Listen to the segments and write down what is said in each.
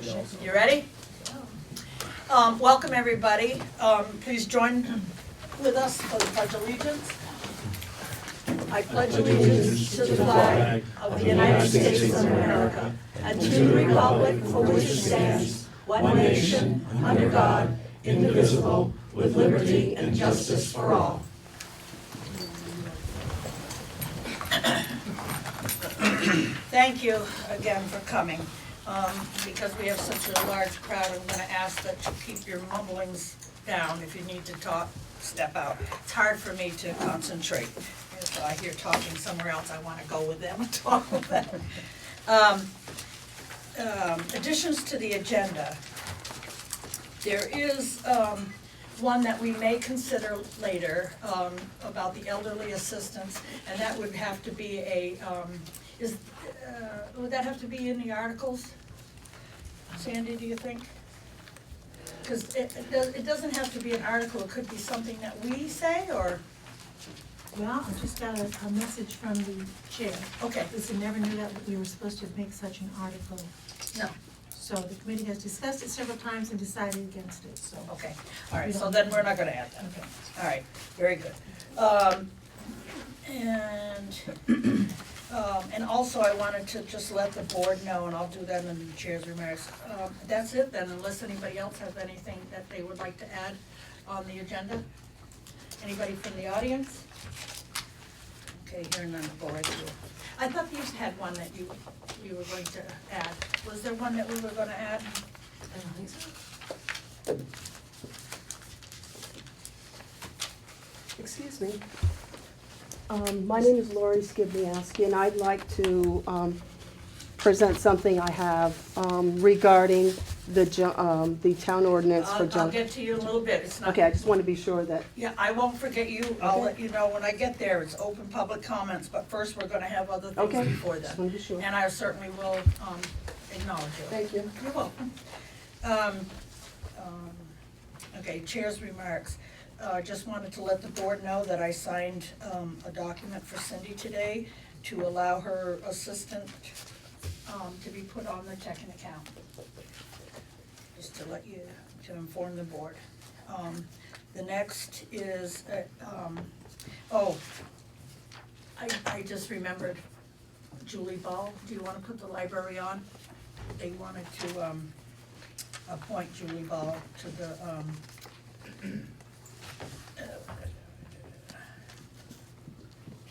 You ready? Welcome, everybody. Please join with us for the Pledge of Allegiance. I pledge allegiance to the flag of the United States of America and to the republic for which it stands, one nation, under God, indivisible, with liberty and justice for all. Thank you again for coming. Because we have such a large crowd, I'm going to ask that you keep your mumblings down. If you need to talk, step out. It's hard for me to concentrate. If I hear talking somewhere else, I want to go with them and talk with them. Additions to the agenda. There is one that we may consider later about the elderly assistance, and that would have to be a, would that have to be in the articles? Sandy, do you think? Because it doesn't have to be an article, it could be something that we say, or? Well, I just got a message from the chair. Okay. Because we never knew that we were supposed to make such an article. No. So the committee has discussed it several times and decided against it, so. Okay, all right, so then we're not gonna add that. Okay. All right, very good. And also I wanted to just let the board know, and I'll do that in the chair's remarks. That's it then, unless anybody else has anything that they would like to add on the agenda? Anybody from the audience? Okay, hearing none, go right through. I thought you had one that you were going to add. Was there one that we were gonna add? I don't think so. Excuse me. My name is Lori Skibniewski, and I'd like to present something I have regarding the town ordinance for I'll junk. get to you in a little bit, it's not. Okay, I just want to be sure that, Yeah, I won't forget you, I'll Okay. let you know when I get there, it's open public comments, but first we're gonna have other things okay, before just that. want to be sure. And I certainly will, acknowledge you. Thank you. You're welcome. Okay, chair's remarks. Just wanted to let the board know that I signed, a document for Cindy today to allow her assistant, to be put on the checking account. Just to let you, to inform the board. The next is, I just remembered Julie Ball. Do you wanna put the library on? They wanted to, appoint Julie Ball to the,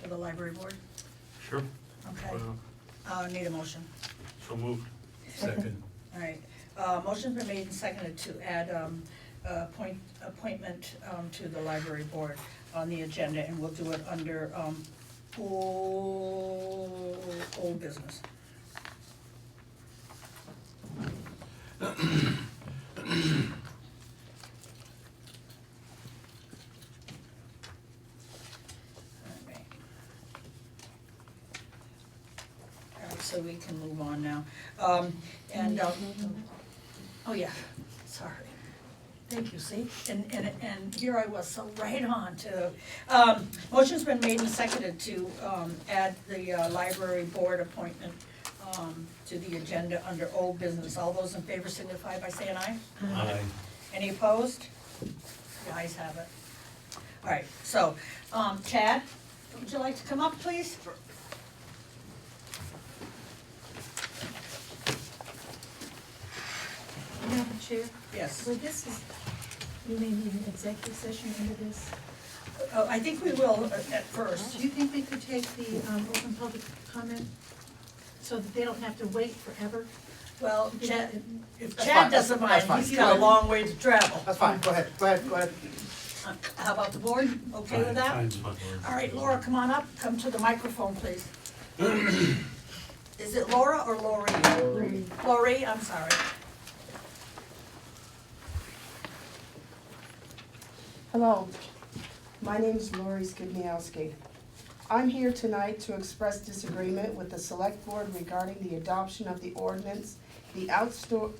to the library board. Sure. Okay, need a motion. So moved. Second. All right, motion's been made and seconded to add, appointment, to the library board on the agenda, and we'll do it under, old business. Alright, so we can move on now. Oh yeah, sorry. Thank you, see, and here I was so right on too. Motion's been made and seconded to, add the, library board appointment, to the agenda under old business. All those in favor signify by saying aye. Aye. Any opposed? The ayes have it. All right, so, Chad, would you like to come up, please? Sure. Madam Chair, Yes. so this is, we may need an executive session under this. Oh, I think we will at first. Do you think we could take the open public comment so that they don't have to wait forever? Well, Chad, if That's Chad fine, doesn't that's mind, fine. he's got a long way to travel. That's fine, go ahead, go ahead, go ahead. How about the board? Okay with that? Fine, fine. All right, Laura, come on up, come to the microphone, please. Is it Laura or Lori? Lori. Lori, I'm sorry. Hello, my name is Lori Skibniewski. I'm here tonight to express disagreement with the select board regarding the adoption of the ordinance, the outdoor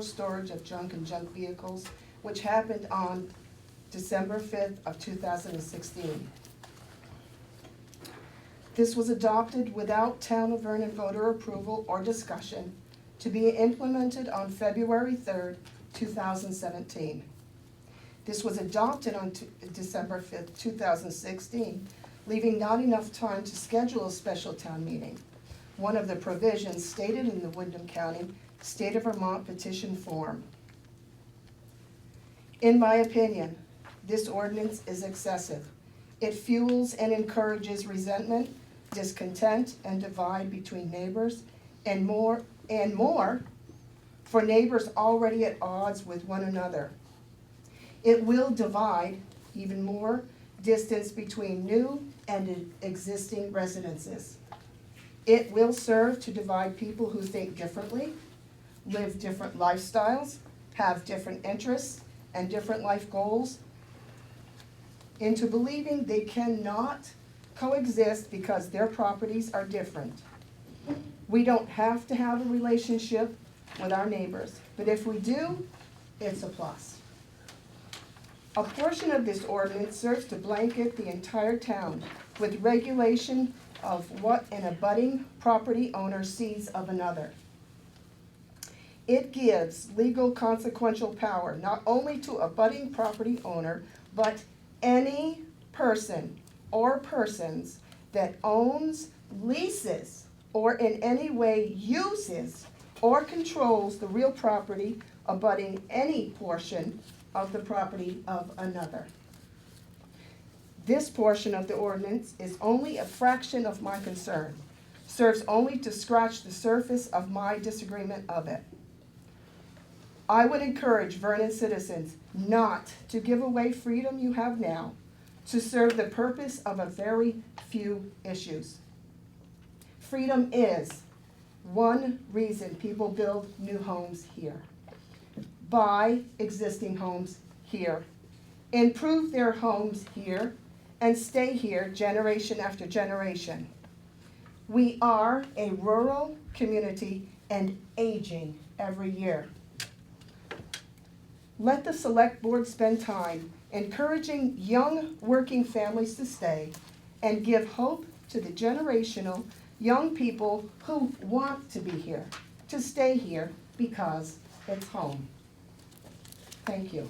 storage of junk and junk vehicles, which happened on December 5th of 2016. This was adopted without Town of Vernon voter approval or discussion to be implemented on February 3rd, 2017. This was adopted on December 5th, 2016, leaving not enough time to schedule a special town meeting. One of the provisions stated in the Windham County State of Vermont petition form. In my opinion, this ordinance is excessive. It fuels and encourages resentment, discontent, and divide between neighbors, and more for neighbors already at odds with one another. It will divide even more distance between new and existing residences. It will serve to divide people who think differently, live different lifestyles, have different interests and different life goals, into believing they cannot coexist because their properties are different. We don't have to have a relationship with our neighbors, but if we do, it's a plus. A portion of this ordinance serves to blanket the entire town with regulation of what an abutting property owner sees of another. It gives legal consequential power not only to a budding property owner, but any person or persons that owns, leases, or in any way uses or controls the real property abutting any portion of the property of another. This portion of the ordinance is only a fraction of my concern, serves only to scratch the surface of my disagreement of it. I would encourage Vernon citizens not to give away freedom you have now to serve the purpose of a very few issues. Freedom is one reason people build new homes here, buy existing homes here, improve their homes here, and stay here generation after generation. We are a rural community and aging every year. Let the select board spend time encouraging young working families to stay and give hope to the generational young people who want to be here, to stay here because it's home. Thank you.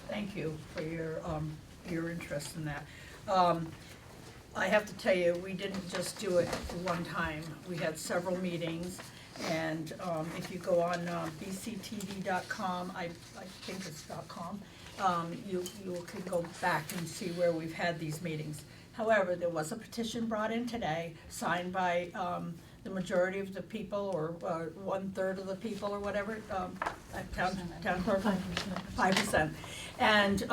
Thank you for your interest in that. I have to tell you, we didn't just do it one time. We had several meetings, and if you go on VCTV.com, I think it's .com, you can go back and see where we've had these meetings. However, there was a petition brought in today, signed by the majority of the people, or 1/3 of the people, or whatever, town clerk, 5%. And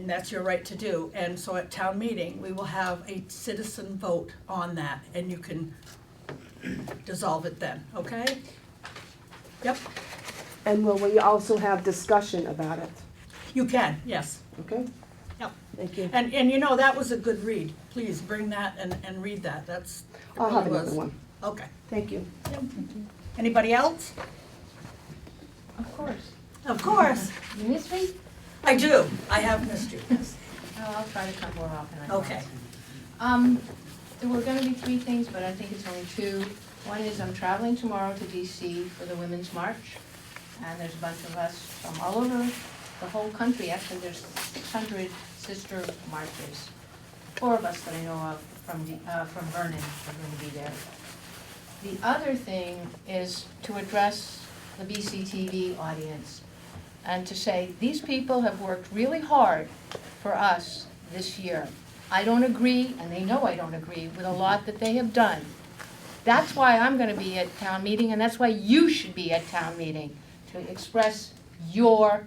that's your right to do. And so at town meeting, we will have a citizen vote on that, and you can dissolve it then, okay? Yep, And will we also have discussion about it? you can, yes, Okay? yep. Thank you. And you know, that was a good read. Please bring that and read that. That's. it I'll have really another was. one. Okay. Thank you. Yep. Anybody else? Of course. Of course. You miss me? I do. I have missed you. Oh, I'll try to come more often, I Okay. promise. There were gonna be 3 things, but I think it's only 2. One is I'm traveling tomorrow to DC for the Women's March, and there's a bunch of us from all over the whole country. Actually, there's 600 sister marches. 4 of us that I know of from Vernon are gonna be there. The other thing is to address the BCTV audience and to say, these people have worked really hard for us this year. I don't agree, and they know I don't agree, with a lot that they have done. That's why I'm gonna be at town meeting, and that's why you should be at town meeting, to express your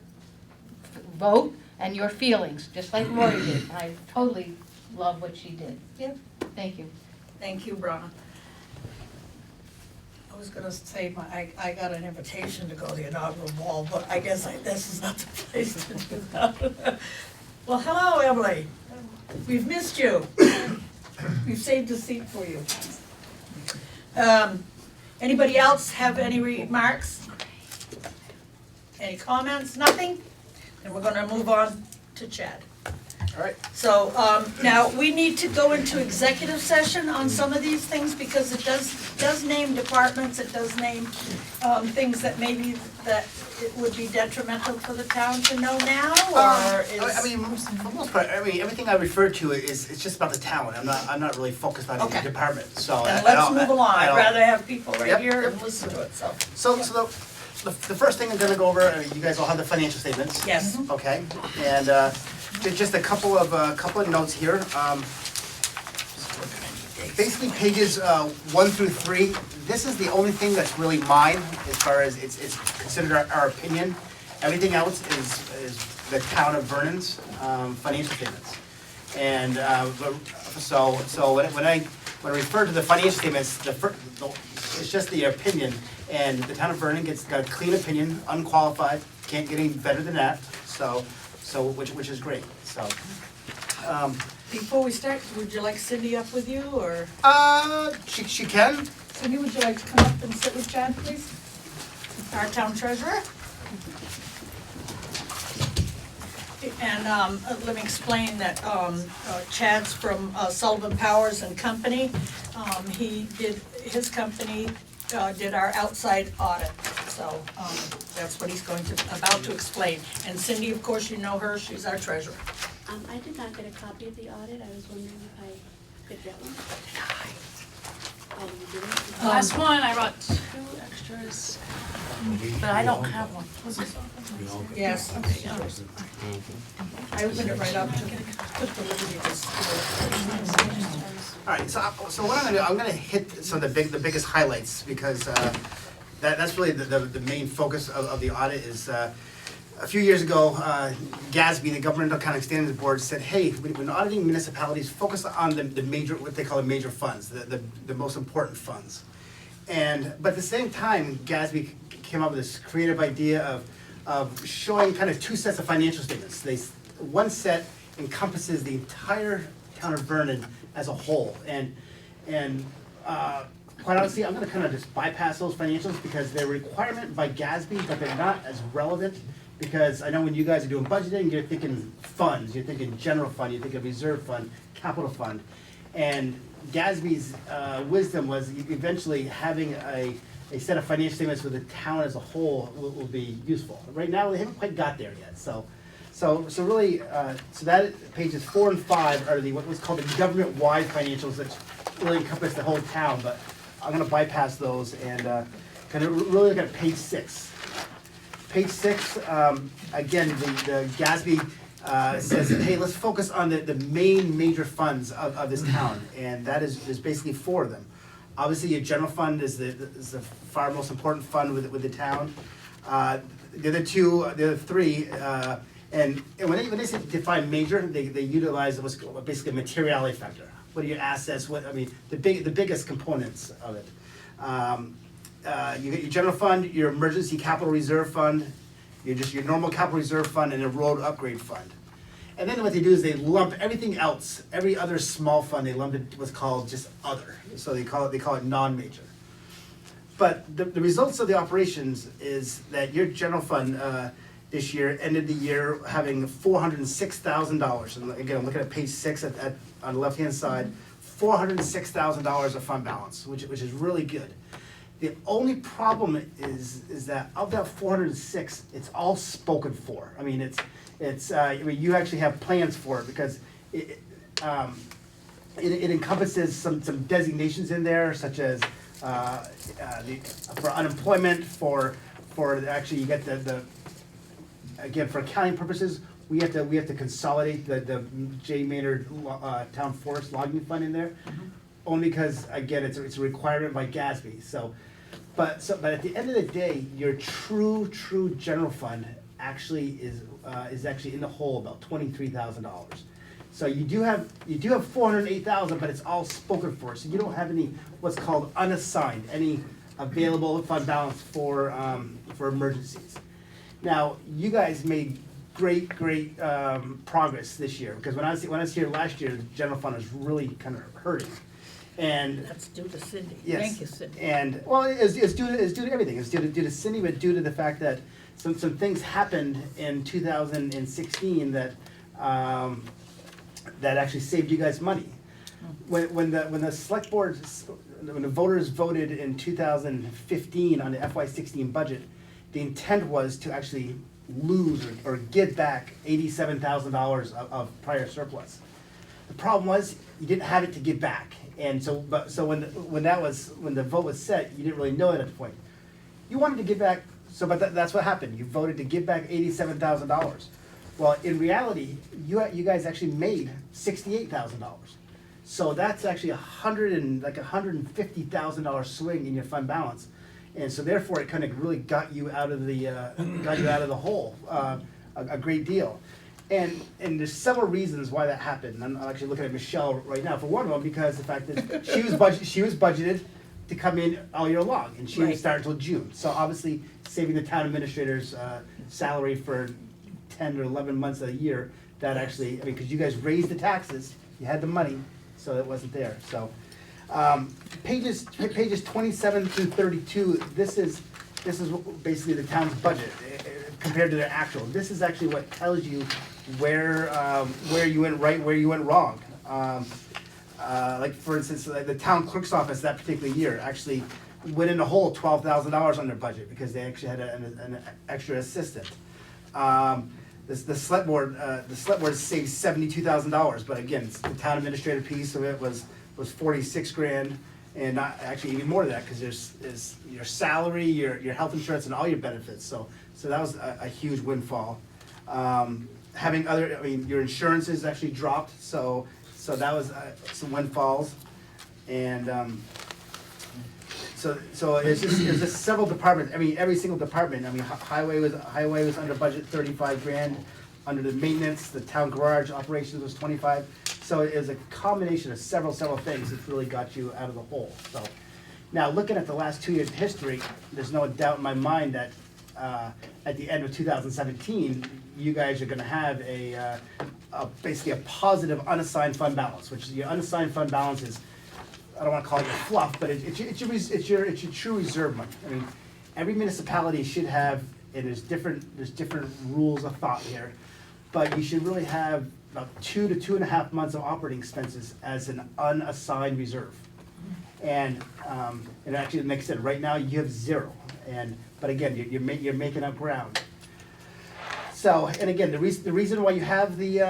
vote and your feelings, just like Lori did. And I totally love what she did. Yep. Thank you. Thank you, Bronna. I was gonna say, I got an invitation to go to the inaugural ball, but I guess this is not the place to do that. Well, hello, Emily. We've missed you. We've saved a seat for you. Anybody else have any remarks? Any comments? Nothing? And we're gonna move on to Chad. All right. So, now, we need to go into executive session on some of these things, because it does name departments, it does name, things that maybe, that it would be detrimental for the town to know now, or is? I mean, for the most part, I mean, everything I refer to is, it's just about the town. I'm not really focused on Okay. any department, so. Then I let's don't- move along, I I'd don't- rather have people right Yep, here yep. and listen to it, so. So the first thing I'm gonna go over, you guys all have the financial statements. Yes. Okay, and, just a couple of notes here. Basically, pages 1 through 3, this is the only thing that's really mine, as far as it's considered our opinion. Everything else is the town of Vernon's financial statements. And so when I refer to the financial statements, it's just the opinion, and the town of Vernon got a clean opinion, unqualified, can't get any better than that, so which is great, so. Before we start, would you like Cindy up with you, or? She can. Cindy, would you like to come up and sit with Chad, please? Our town treasurer. And, let me explain that, Chad's from Sullivan Powers and Company. His company, did our outside audit, so, that's what he's about to explain. And Cindy, of course, you know her, she's our treasurer. I did not get a copy of the audit, I was wondering if I could get one. Oh, you didn't? Last one, I brought 2 extras, but I don't have one. Yes. I opened it right up to put the liberty All right, so what I'm gonna do, I'm gonna hit some of the biggest highlights, because that's really the main focus of the audit is, a few years ago, GASB, the Governmental Accounting Standards Board, said, hey, when auditing municipalities, focus on the major, what they call the major funds, the most important funds. But at the same time, GASB came up with this creative idea of showing kind of 2 sets of financial statements. One set encompasses the entire town of Vernon as a whole, and quite honestly, I'm gonna kind of just bypass those financials, because they're a requirement by GASB, but they're not as relevant. Because I know when you guys are doing budgeting, you're thinking funds, you're thinking general fund, you're thinking reserve fund, capital fund. And GASB's wisdom was eventually having a set of financial statements for the town as a whole will be useful. Right now, they haven't quite got there yet, so really, so that pages 4 and 5 are what was called the government-wide financials that really encompass the whole town, but I'm gonna bypass those and kind of really look at page 6. Page 6, again, the GASB says, hey, let's focus on the main major funds of this town, and that is basically 4 of them. Obviously, your general fund is the far most important fund with the town. The other 3, and when they say define major, they utilize what's basically a materiality factor. What are your assets? The biggest components of it. You get your general fund, your emergency capital reserve fund, your normal capital reserve fund, and a road upgrade fund. And then what they do is they lump everything else, every other small fund, they lump it what's called just other. So they call it non-major. But the results of the operations is that your general fund this year ended the year having $406,000. And again, I'm looking at page 6 on the left-hand side, $406,000 of fund balance, which is really good. The only problem is that of that 406, it's all spoken for. I mean, you actually have plans for it, because it encompasses some designations in there, such as for unemployment, for actually you get again, for accounting purposes, we have to consolidate the J. Maynard Town Forest Logging Fund in there, only because again it's a requirement by GASB. But at the end of the day, your true general fund actually is actually in the hole about $23,000. So you do have $408,000, but it's all spoken for. So you don't have any what's called unassigned, any available fund balance for emergencies. Now you guys made great progress this year, because when I was here last year, the general fund was really kind of hurting. And That's due to Cindy. yes, Thank you, Cindy. and well, it's due to everything. It's due to Cindy, but due to the fact that some things happened in 2016 that that actually saved you guys money. When the select board, when the voters voted in 2015 on the FY16 budget, the intent was to actually lose or get back $87,000 of prior surplus. The problem was, you didn't have it to give back, and so when the vote was set, you didn't really know it at the point. You wanted to give back, but that's what happened. You voted to give back $87,000. Well, in reality, you guys actually made $68,000. So that's actually $150,000 swing in your fund balance, and so therefore it kind of really got you out of the hole a great deal. And there's several reasons why that happened. I'm actually looking at Michelle right now for one of them, because the fact that she was budgeted to come in all year long, and she didn't Right. start until June. So obviously saving the town administrator's salary for 10 or 11 months of the year, that actually, I mean, because you guys raised the taxes, you had the money, so it wasn't there. So pages 27 through 32, this is basically the town's budget compared to their actual. This is actually what tells you where you went right, where you went wrong. Like for instance, the town clerk's office that particular year actually went in a hole $12,000 on their budget because they actually had an extra assistant. The select board saved $72,000, but again, the town administrator piece of it was 46 grand, and not actually even more than that, because there's your salary, your health insurance, and all your benefits. So that was a huge windfall. Having your insurances actually dropped, so that was some windfalls, and so it's just several departments. I mean, every single department. I mean, highway was under budget 35 grand. Under the maintenance, the town garage operations was 25. So it was a combination of several things that really got you out of the hole. So now looking at the last 2 years of history, there's no doubt in my mind that at the end of 2017, you guys are going to have basically a positive unassigned fund balance, which your unassigned fund balance is, I don't want to call it your fluff, but it's your true reserve money. I mean, every municipality should have, and there's different rules of thought here, but you should really have about 2 to 2.5 months of operating expenses as an unassigned reserve. And actually, like I said, right now you have 0. But again, you're making up ground. So, and again, the reason why you have the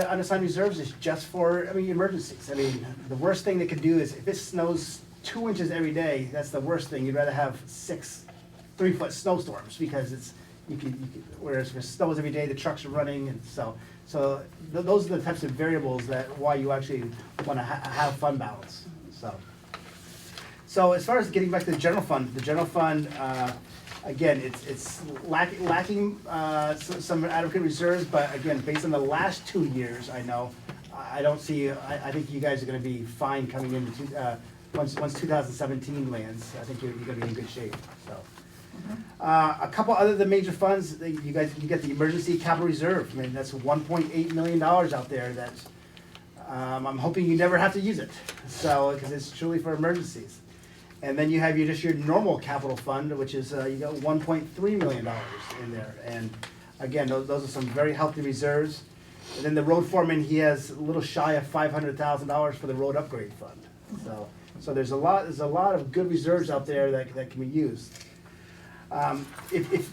unassigned reserves is just for, emergencies. I mean, the worst thing they could do is if it snows 2 inches every day, that's the worst thing. You'd rather have 6 3-foot snowstorms, because whereas if it snows every day, the trucks are running, and so those are the types of variables why you actually want to have fund balance. So as far as getting back to the general fund, again, it's lacking some adequate reserves, but again, based on the last 2 years, I think you guys are going to be fine coming into once 2017 lands. I think you're going to be in good shape. So. A couple other the major funds, you get the emergency capital reserve. I mean, that's $1.8 million out there that I'm hoping you never have to use it. So, because it's truly for emergencies. And then you have your normal capital fund, which is you got $1.3 million in there. And again, those are some very healthy reserves. And then the road foreman, he has a little shy of $500,000 for the road upgrade fund. So there's a lot of good reserves out there that can be used.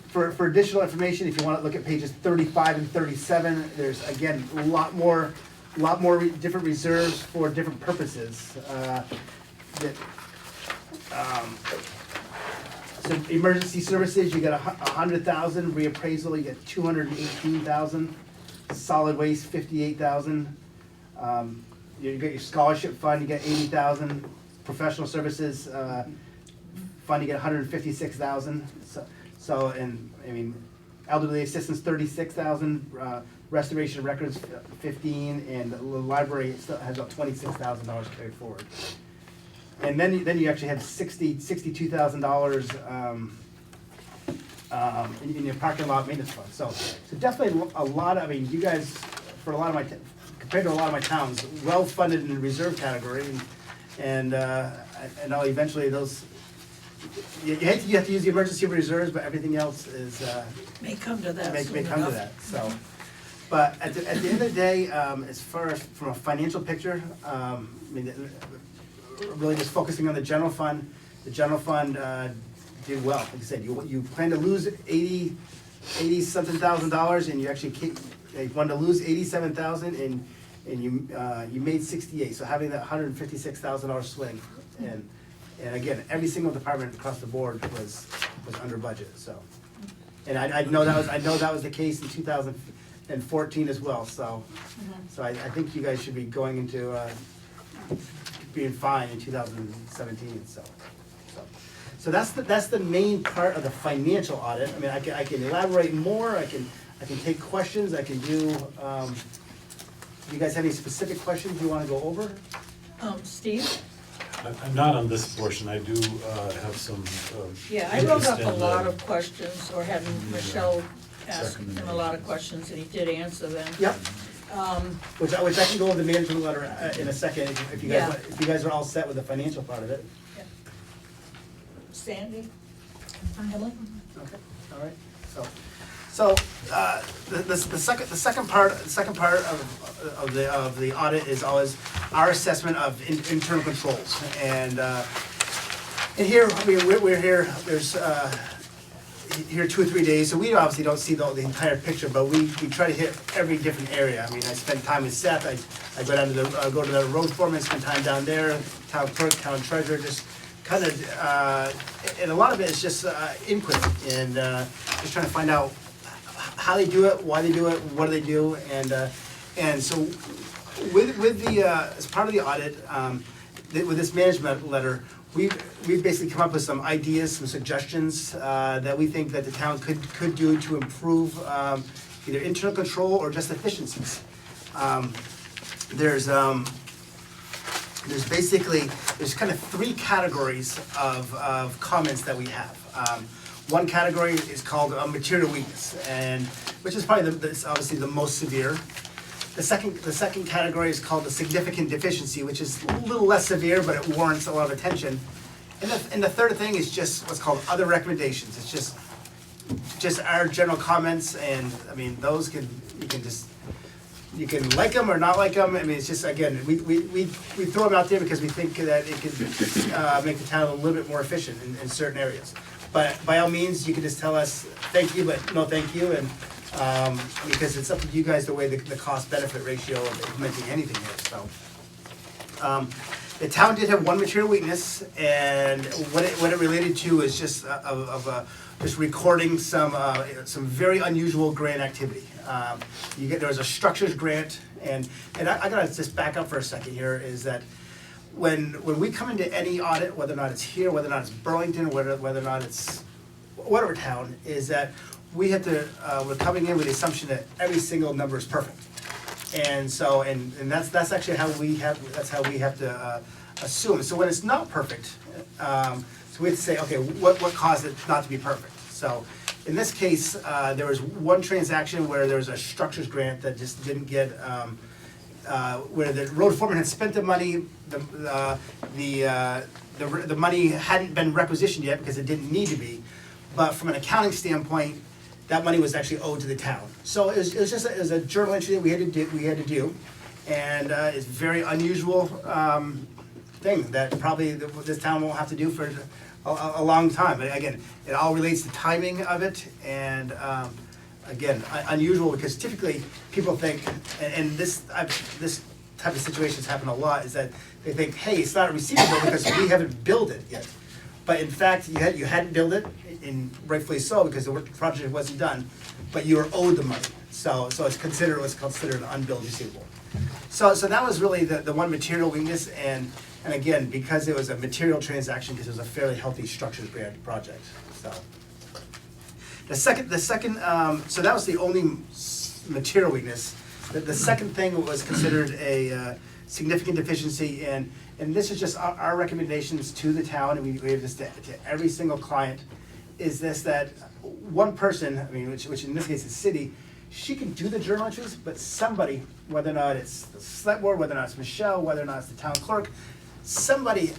For additional information, if you want to look at pages 35 and 37, there's again a lot more different reserves for different purposes. So emergency services, you got $100,000. Reappraisal, you get $218,000. Solid waste, $58,000. You get your scholarship fund, you get $80,000. Professional services fund, you get $156,000. So, and I mean, elderly assistance, $36,000. Restoration records, $15,000, and the library still has about $26,000 carried forward. And then you actually have $62,000 in your parking lot maintenance fund. So definitely a lot of, I mean, you guys, for a lot of compared to a lot of my towns, well funded in the reserve category, and I'll eventually those. You have to use the emergency reserves, but everything else is May come to that may soon come to enough. that. So But at the end of the day, as far as from a financial picture, I mean, really just focusing on the general fund did well. Like I said, you plan to lose 80-something thousand dollars, and you actually you wanted to lose 87,000, and you made 68. So having that $156,000 swing, and again, every single department across the board was under budget. So, and I know that was the case in 2014 as well. So, I think you guys should be going into being fine in 2017. So that's the main part of the financial audit. I mean, I can elaborate more. I can take questions. I can do. Do you guys have any specific questions you want to go over? Steve? I'm not on this portion, I do have some. Yeah, I wrote up a interest in, lot of questions, or had Michelle ask second him a lot of questions, and he did answer them. Yep. Um, Which I can go over the management letter in a second if you guys Yeah. if you guys are all set with the financial part of it. Sandy? Emily? Okay. All right. So the second part of the audit is always our assessment of internal controls, and here, I mean, we're here. There's here 2 or 3 days, so we obviously don't see the entire picture, but we try to hit every different area. I mean, I spend time with Seth. I go down to go to the road foreman, spend time down there. Town clerk, town treasurer, just kind of, and a lot of it is just input and just trying to find out how they do it, why they do it, what do they do, and so with the as part of the audit, with this management letter, we've basically come up with some ideas, some suggestions that we think that the town could do to improve either internal control or just efficiencies. There's kind of 3 categories of comments that we have. One category is called material weakness, and which is probably obviously the most severe. The second category is called the significant deficiency, which is a little less severe, but it warrants a lot of attention. And the third thing is just what's called other recommendations. It's just our general comments, and I mean those you can like them or not like them. I mean, it's just, again, we throw them out there because we think that it could make the town a little bit more efficient in certain areas. But by all means, you can just tell us, thank you, but no thank you, and because it's up to you guys the way the cost-benefit ratio of implementing anything is, so. The town did have one material weakness, and what it related to is just just recording some very unusual grant activity. There was a structures grant, and I gotta just back up for a second here, is that when we come into any audit, whether or not it's here, whether or not it's Burlington, whether or not it's whatever town, is that we have to, we're coming in with the assumption that every single number is perfect. And so, and that's actually how we have to assume. So when it's not perfect, so we have to say, okay, what caused it not to be perfect? So in this case, there was one transaction where there was a structures grant that just didn't get, where the road foreman had spent the money, the money hadn't been requisitioned yet because it didn't need to be, but from an accounting standpoint, that money was actually owed to the town. So it was a journal entry that we had to do, and it's a very unusual thing that probably this town won't have to do for a long time. But again, it all relates to timing of it, and again, unusual because typically people think, and this type of situations happen a lot, is that they think, hey, it's not receivable because we haven't billed it yet. But in fact, you hadn't billed it, and rightfully so, because the project wasn't done, but you were owed the money. So it's considered an unbilled receivable. So that was really the one material weakness, and again, because it was a material transaction, because it was a fairly healthy structures grant project. So the second, so that was the only material weakness. The second thing was considered a significant deficiency, and this is just our recommendations to the town, and we gave this to every single client, is this, that one person, I mean, which in this case is city, she can do the journal entries, but somebody, whether or not it's the select board, whether or not it's Michelle, whether or not it's the town clerk, somebody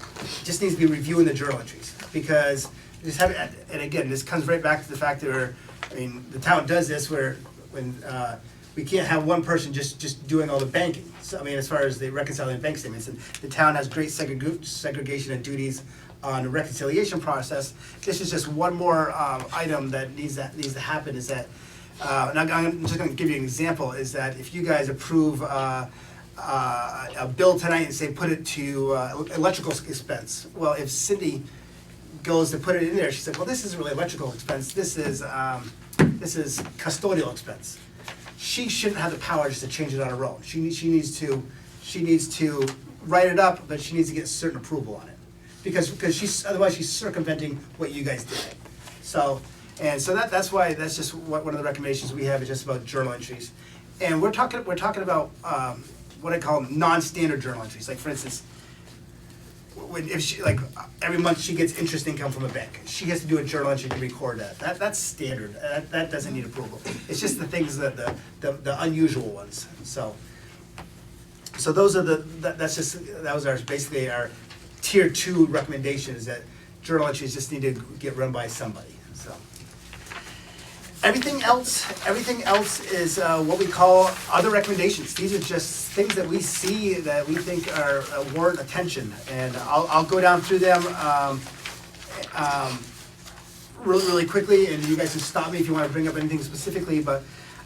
just needs to be reviewing the journal entries, because just and again, this comes right back to the fact that the town does this where when we can't have one person just doing all the banking. So, I mean, as far as the reconciling bank statements, and the town has great segregation of duties on the reconciliation process. This is just one more item that needs to happen, is that, and I'm just gonna give you an example, is that if you guys approve a bill tonight and say put it to electrical expense, well, if Cindy goes to put it in there, she said, well, this isn't really electrical expense, this is custodial expense. She shouldn't have the power just to change it on her own. She needs to write it up, but she needs to get certain approval on it. Because otherwise she's circumventing what you guys did. So that's why, that's just one of the recommendations we have, is just about journal entries. And we're talking about what I call non-standard journal entries. Like, for instance, if she, like, every month she gets interest income from a bank, she has to do a journal entry to record that. That's standard. That doesn't need approval. It's just the things that the unusual ones. So those are that was basically our tier 2 recommendation, is that journal entries just need to get run by somebody. So everything else is what we call other recommendations. These are just things that we see that we think are warrant attention, and I'll go down through them really quickly, and you guys can stop me if you want to bring up anything specifically. But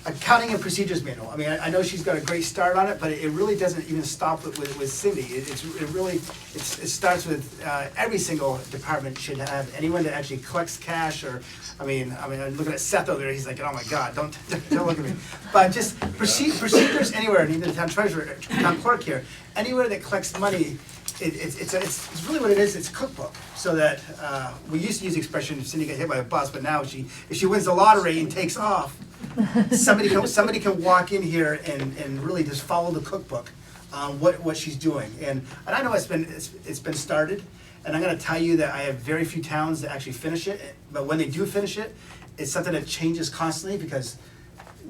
accounting and procedures manual. I mean, I know she's got a great start on it, but it really doesn't even stop with Cindy. It starts with every single department should have anyone that actually collects cash, or I mean, I'm looking at Seth over there. He's like, oh my God, don't look at me. But just procedures anywhere, and even the town treasurer, town clerk here, anywhere that collects money. It's really what it is. It's a cookbook. So that we used to use the expression if Cindy got hit by a bus, but now if she wins the lottery and takes off, somebody can walk in here and really just follow the cookbook on what she's doing. And I know it's been started, and I'm going to tell you that I have very few towns that actually finish it. But when they do finish it, it's something that changes constantly because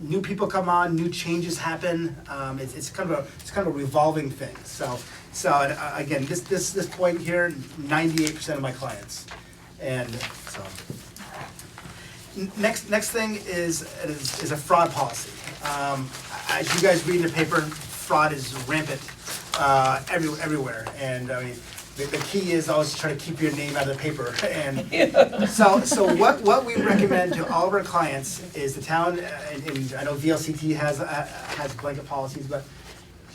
new people come on, new changes happen. It's kind of a revolving thing. So again, this point here, 98% of my clients, and so. Next thing is a fraud policy. As you guys read in the paper, fraud is rampant everywhere, and I mean the key is always try to keep your name out of the paper. And so what we recommend to all of our clients is the town, and I know VLCT has blanket policies, but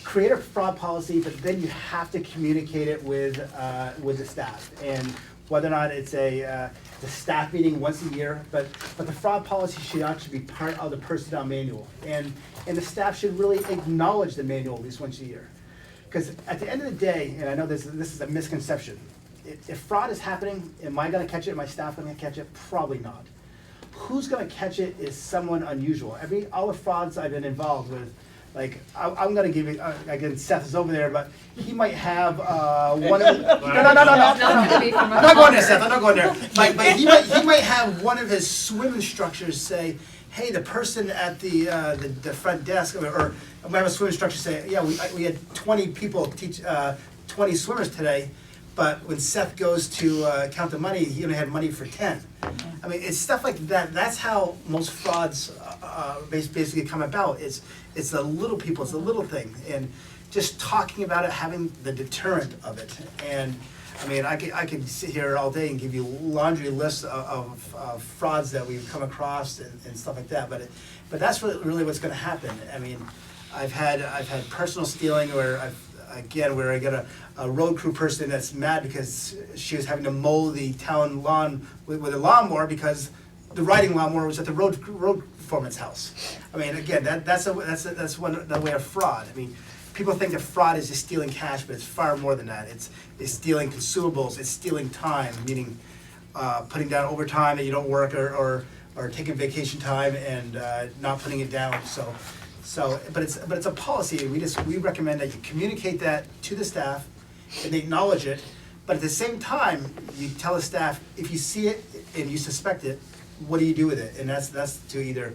create a fraud policy, but then you have to communicate it with the staff, and whether or not it's the staff meeting once a year, but the fraud policy should actually be part of the personnel manual, and the staff should really acknowledge the manual at least once a year, because at the end of the day, and I know this is a misconception, if fraud is happening, am I going to catch it? Am my staff going to catch it? Probably not. Who's going to catch it is someone unusual. All the frauds I've been involved with. Like, I'm gonna give you, again, Seth is over there, but he might have one of, no, I'm not going there, Seth, I'm not going there. But he might have one of his swim instructors say, hey, the person at the front desk, or we have a swim instructor say, yeah, we had 20 people teach, 20 swimmers today, but when Seth goes to count the money, he only had money for 10. I mean, it's stuff like that. That's how most frauds basically come about. It's the little people, it's the little thing, and just talking about it, having the deterrent of it. And I mean, I could sit here all day and give you laundry lists of frauds that we've come across and stuff like that. But that's really what's going to happen. I mean, I've had personal stealing where I got a road crew person that's mad because she was having to mow the town lawn with a lawnmower because the riding lawnmower was at the road foreman's house. I mean, again, that's one way of fraud. I mean, people think that fraud is just stealing cash, but it's far more than that. It's stealing consumables. It's stealing time, meaning putting down overtime that you don't work, or taking vacation time and not putting it down. But it's a policy. We recommend that you communicate that to the staff and they acknowledge it. But at the same time, you tell the staff if you see it and you suspect it, what do you do with it? And that's to either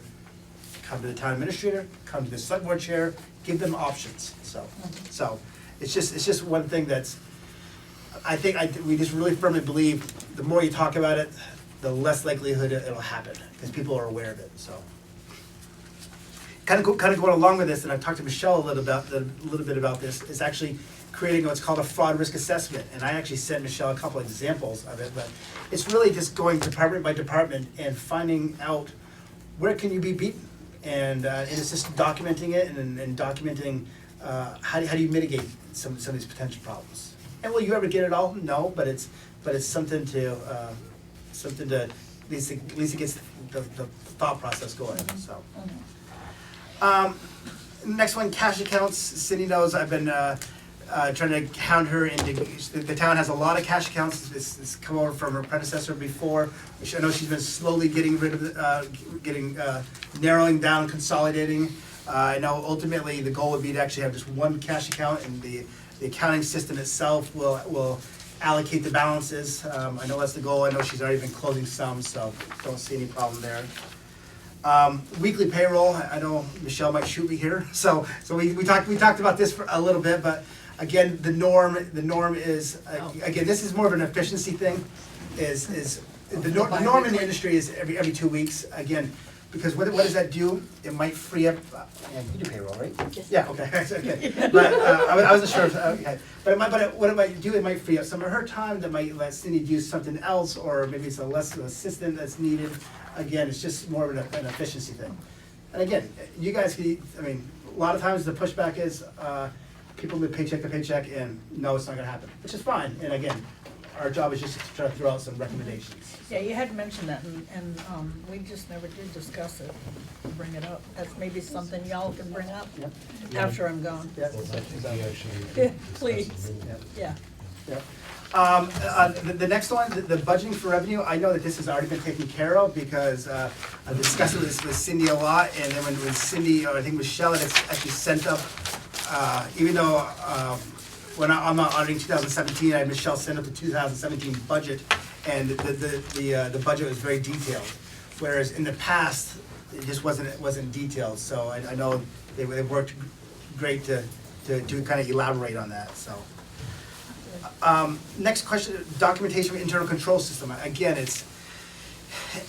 come to the town administrator, come to the select board chair, give them options. So it's just one thing that's, we just really firmly believe the more you talk about it, the less likelihood it'll happen because people are aware of it. So kind of going along with this, and I've talked to Michelle a little bit about this, is actually creating what's called a fraud risk assessment. And I actually sent Michelle a couple of examples of it, but it's really just going department by department and finding out where can you be beaten. And it's just documenting it and documenting how do you mitigate some of these potential problems. And will you ever get it all? No, but it's something to at least it gets the thought process going. So. Next one, cash accounts. Cindy knows I've been trying to hound her into, the town has a lot of cash accounts. It's come over from her predecessor before. I know she's been slowly getting rid of, narrowing down, consolidating. I know ultimately the goal would be to actually have just one cash account, and the accounting system itself will allocate the balances. I know that's the goal. I know she's already been closing some, so don't see any problem there. Weekly payroll, I know Michelle might shoot me here, so we talked about this for a little bit, but again, the norm is, again, this is more of an efficiency thing, the norm in the industry is every 2 weeks, again, because what does that do? It might free up, and you do payroll, right? Yes. Yeah, okay, okay, but I wasn't sure, okay, but what it might do, it might free up some of her time, that might let Cindy do something else, or maybe it's a less assistant that's needed. Again, it's just more of an efficiency thing. And again, you guys can, I mean, a lot of times the pushback is, people live paycheck to paycheck, and no, it's not gonna happen, which is fine. And again, our job is just to try to throw out some recommendations. Yeah, you had mentioned that, and we just never did discuss it, bring it up. That's maybe something y'all can bring up Yep. after I'm gone. Yep. Well, I think we actually Yeah, discussed please. it, really. Yeah. Yep. The next one, the budgeting for revenue, I know that this has already been taken care of because I discussed it with Cindy a lot, and then when Cindy, or I think Michelle, had actually sent up, even though when I'm not auditing 2017, I had Michelle send up the 2017 budget, and the budget was very detailed, whereas in the past it just wasn't detailed. So I know they worked great to kind of elaborate on that. So. Next question, documentation of internal control system. Again,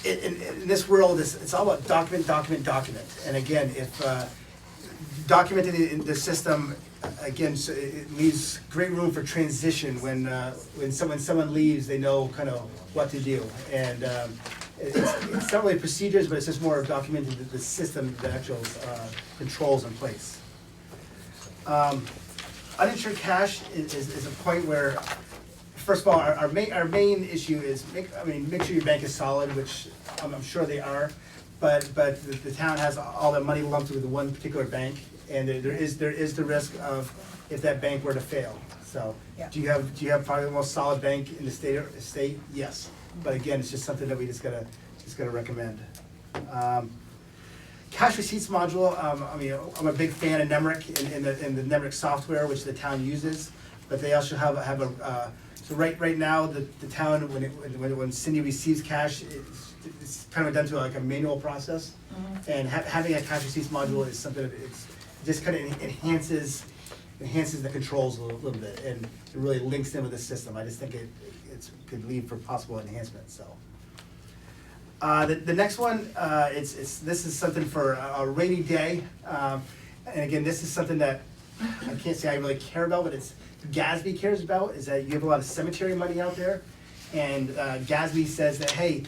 in this world, it's all about document. And again, if documenting in the system, again, so it leaves great room for transition. When someone leaves, they know kind of what to do. And it's not really procedures, but it's just more of documenting the system, the actual controls in place. Uninsured cash is a point where, first of all, our main issue is make sure your bank is solid, which I'm sure they are, but the town has all their money lumped with one particular bank, and there is the risk of if that bank were to fail. So, Yeah. do you have probably the most solid bank in the state? Yes, but again, it's just something that we just gotta recommend. Cash receipts module, I'm a big fan of Nemrick in the Nemrick software, which the town uses, but they also have a, so right now, the town, when Cindy receives cash, it's kind of done through like a manual process. And having a cash receipts module is something that it just kind of enhances the controls a little bit, and it really links in with the system. I just think it could lead for possible enhancement, so. The next one, this is something for a rainy day, and again, this is something that I can't say I really care about, but it's GASB cares about, is that you have a lot of cemetery money out there, and GASB says that, hey,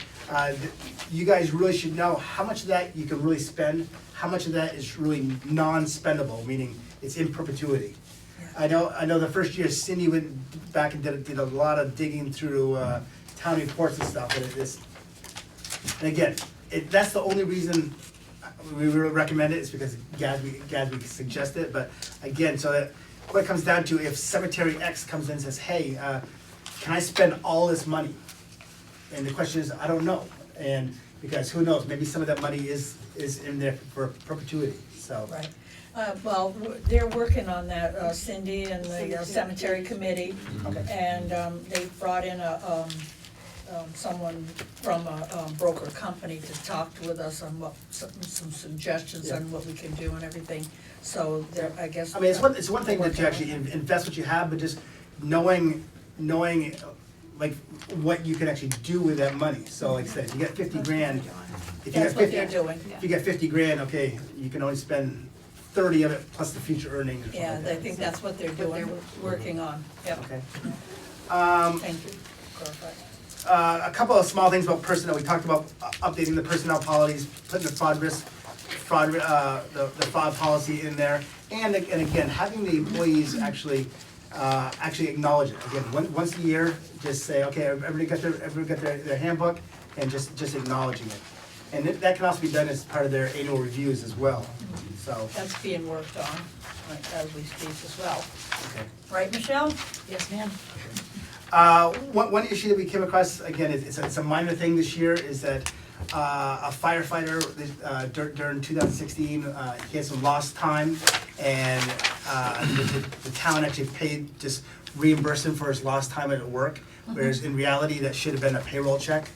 you guys really should know how much of that you can really spend, how much of that is really non-spendable, meaning it's in perpetuity. I know the first year Cindy went back and did a lot of digging through town reports and stuff, but and again, that's the only reason we really recommend it, is because GASB suggests it. But again, so that what it comes down to, if Cemetery X comes in and says, hey, can I spend all this money? And the question is, I don't know. And because who knows, maybe some of that money is in there for perpetuity, so. Right. Well, they're working on that, Cindy and the cemetery committee. Okay. And they brought in someone from a broker company to talk with us on some suggestions on what we can do and everything. So there, I guess. I mean, it's one thing that you actually invest what you have, but just knowing like, what you can actually do with that money. So like I said, if you get 50 grand, if you That's got what 50, they're doing. if you get 50 grand, okay, you can only spend 30 of it plus the future earnings or something Yeah, like I that. think that's what they're doing, working on, yep, Okay. thank you, clarify. A couple of small things about personnel. We talked about updating the personnel policies, putting the fraud risk, the fraud policy in there. And again, having the employees actually acknowledge it. Again, once a year, just say, okay, everybody got their handbook, and just acknowledging it. And that can also be done as part of their annual reviews as well, so. That's being worked on, like, as we speak as well. Okay. Right, Michelle? Yes, ma'am. One issue that we came across, again, it's a minor thing this year, is that a firefighter during 2016, he had some lost time, and the town actually paid, just reimbursed him for his lost time at work, whereas in reality, that should have been a payroll check.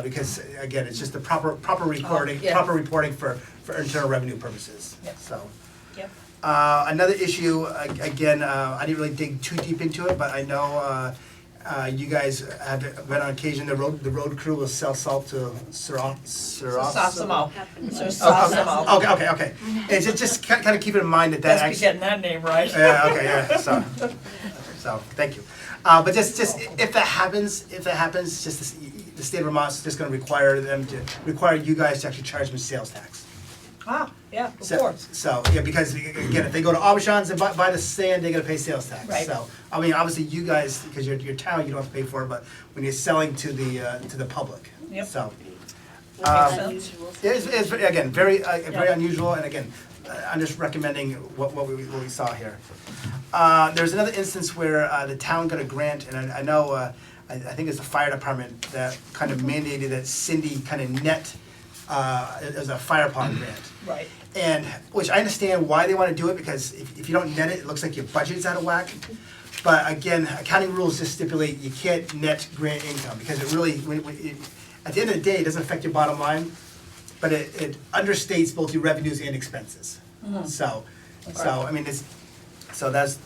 Because again, it's just the proper recording, yeah. proper reporting for internal revenue purposes, Yep. so. Yep. Another issue, again, I didn't really dig too deep into it, but I know you guys have been on occasion, the road crew will sell salt to Sosimo. So Oh, Sosimo. okay. And just kind of keep it in mind that Best be actually. getting that name right. Yeah, okay, yeah, so, thank you. But just if that happens, just the state of Vermont's just gonna require you guys to actually charge them sales tax. Ah, yeah, of So- course. So, yeah, because again, if they go to Aubuchon's and buy the sand, they gotta pay sales tax. Right. So, I mean, obviously you guys, because your town, you don't have to pay for it, but when you're selling to the public. Yep. So, That makes sense. it's again, very unusual, and again, I'm just recommending what we saw here. There's another instance where the town got a grant, and I know, I think it's the fire department that kind of mandated that Cindy kind of net, as a fire pond grant. Right. And, which I understand why they wanna do it, because if you don't net it, it looks like your budget's out of whack. But again, accounting rules just stipulate you can't net grant income, because it really, at the end of the day, it doesn't affect your bottom line, but it understates both your revenues and expenses. So, I mean, so that's,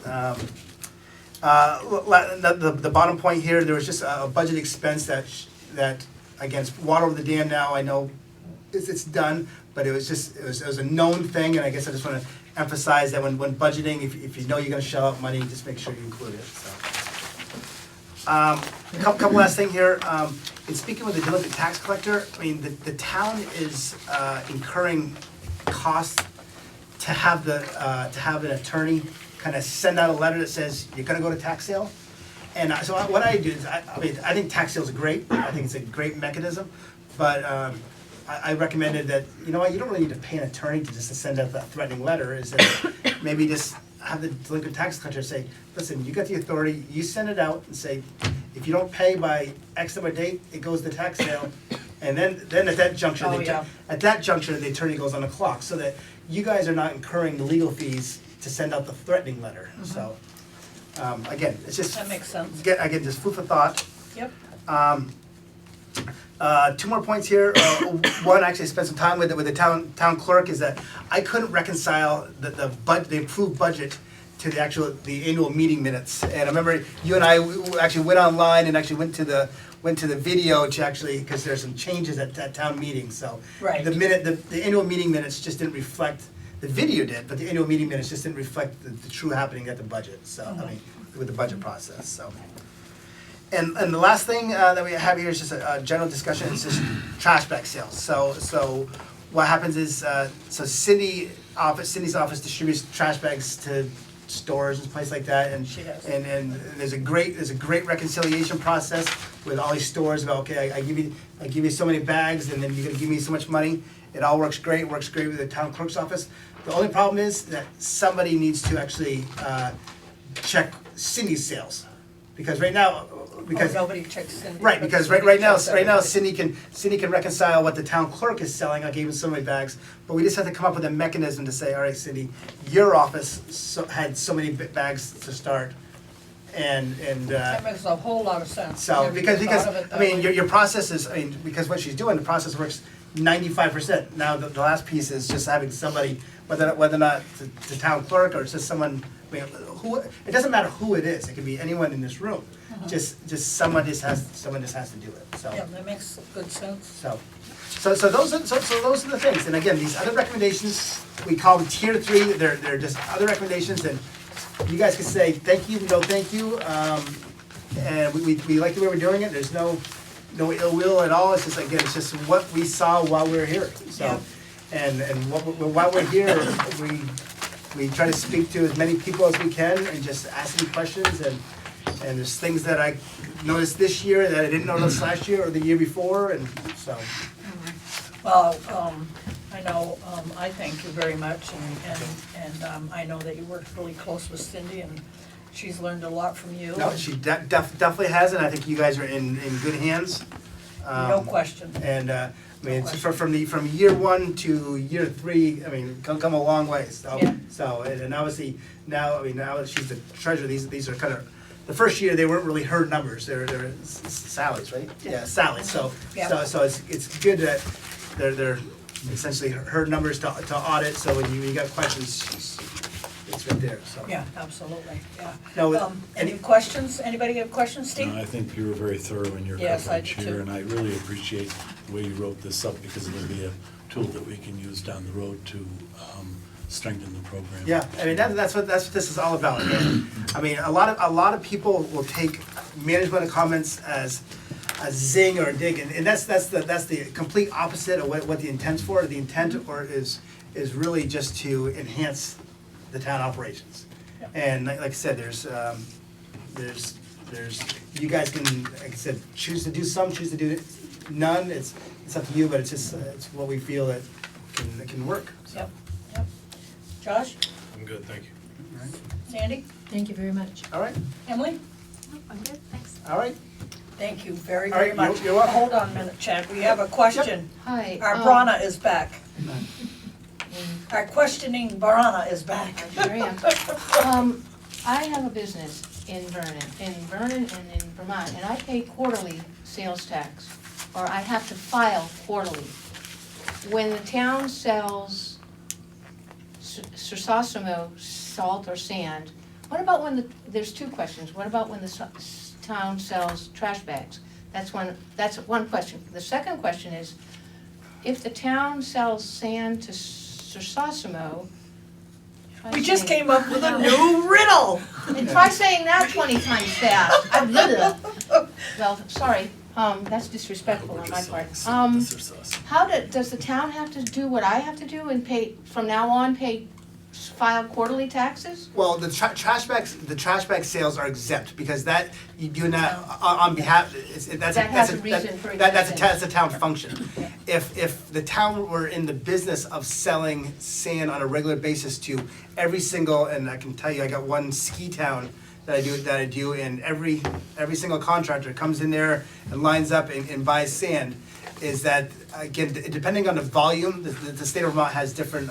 the bottom point here, there was just a budget expense that, against water over the dam now, I know it's done, but it was a known thing, and I guess I just wanna emphasize that when budgeting, if you know you're gonna shell out money, just make sure you include it, so. Couple last thing here, in speaking with the delinquent tax collector, I mean, the town is incurring costs to have an attorney kind of send out a letter that says you're gonna go to tax sale. And so what I do is, I think tax sales are great, I think it's a great mechanism, but I recommended that, you know what, you don't really need to pay an attorney to send out that threatening letter, is that maybe just have the delinquent tax collector say, listen, you got the authority, you send it out and say, if you don't pay by X number date, it goes to tax sale. And then at that juncture, Oh, yeah. the attorney goes on the clock, so that you guys are not incurring the legal fees to send out the threatening letter, so. Again, it's just. That makes sense. Again, just food for thought. Yep. Two more points here. One, actually, I spent some time with the town clerk, is that I couldn't reconcile the approved budget to the annual meeting minutes. And I remember you and I actually went online and actually went to the video to actually, because there's some changes at that town meeting, so. Right. The annual meeting minutes just didn't reflect, the video did, but the annual meeting minutes just didn't reflect the true happening at the budget, so, I mean, with the budget process, so. And the last thing that we have here is just a general discussion, it's just trash bag sales. So what happens is, so Cindy's office distributes trash bags to stores and places like that, and She does. and there's a great reconciliation process with all these stores about, okay, I give you so many bags, and then you're gonna give me so much money. It all works great with the town clerk's office. The only problem is that somebody needs to actually check Cindy's sales, because right now, because. Nobody checks Cindy. Right, but because Cindy right now, checks everybody. Cindy can reconcile what the town clerk is selling, I gave him so many bags, but we just have to come up with a mechanism to say, all right, Cindy, your office had so many bags to start, and That makes a whole lot of sense. so, Never because, thought of it I that mean, way. your process is, I mean, because what she's doing, the process works 95%. Now, the last piece is just having somebody, whether or not the town clerk or it's just someone I mean, it doesn't matter who it is, it can be anyone in this room. Just someone just has to do it, so. Yeah, that makes good sense. So those are the things, and again, these other recommendations, we call them tier 3, they're just other recommendations, and you guys can say thank you, no thank you, and we like the way we're doing it, there's no ill will at all, it's just, again, it's just what we saw while we were here, so. Yeah. And while we're here, we try to speak to as many people as we can, and just ask any questions, and there's things that I noticed this year that I didn't notice last year or the year before, and so. Well, I know, I thank you very much, and I know that you worked really close with Cindy, and she's learned a lot from you. No, she definitely has, and I think you guys are in good hands. No question. And, I mean, it's from year 1 to year 3, I mean, come a long way, so. Yeah. So, and obviously, now that she's the treasurer, these are kind of, the first year, they weren't really her numbers, they're Sally's, right? Yeah, Sally's, so it's good that they're essentially her numbers to audit, so when you got questions, it's right there, so. Yeah, absolutely, yeah. No, Any questions? Anybody have questions, Steve? No, I think you were very thorough in your Yes, I coverage do here, too. and I really appreciate the way you wrote this up, because it'll be a tool that we can use down the road to strengthen the program. Yeah, I mean, that's what this is all about. And, I mean, a lot of people will take management comments as a zing or a dig, and that's the complete opposite of what the intent's for. The intent is really just to enhance the town operations. And like I said, there's you guys can, like I said, choose to do some, choose to do none. It's up to you, but it's just it's what we feel that can work. So. Yep. Josh? I'm good, thank you. All right. Sandy? Thank you very much. All right. Emily? I'm good, thanks. All right. Thank you very, All very right, much. you're welcome. Hold on a minute, Chad, we have a question. Hi. Our Brana is back. Our questioning Brana is back. I sure am. I have a business in Vernon and in Vermont, and I pay quarterly sales tax, or I have to file quarterly. When the town sells Sursasimo salt or sand, what about when there's two questions. What about when the town sells trash bags? That's one question. The second question is, if the town sells sand to Sursasimo, We just came up with a new riddle. and try saying that 20 times fast. Well, sorry, that's disrespectful on my part. Does the town have to do what I have to do and from now on, file quarterly taxes? Well, the trash bag sales are exempt, because that, you do not, on behalf, that's a town function. If the town were in the business of selling sand on a regular basis to every single, and I can tell you, I got one ski town that I do, and every single contractor comes in there and lines up and buys sand, is that, again, depending on the volume, the state of Vermont has different,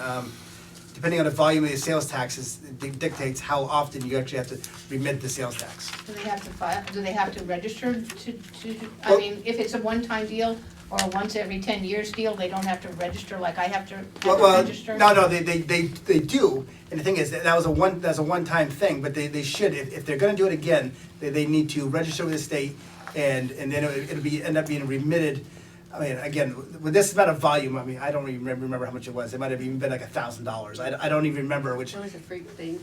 depending on the volume of the sales taxes, it dictates how often you actually have to remit the sales tax. Do they have to file, do they have to register I Well- mean, if it's a one-time deal or a once every 10 years deal, they don't have to register like I have to Well, register? no, they do, and the thing is, that was a one-time thing, but they should, if they're gonna do it again, they need to register with the state, and then it'll end up being remitted. I mean, again, with this amount of volume, I mean, I don't even remember how much it was, it might have even been like $1,000, I don't even remember which, That was a freak thing.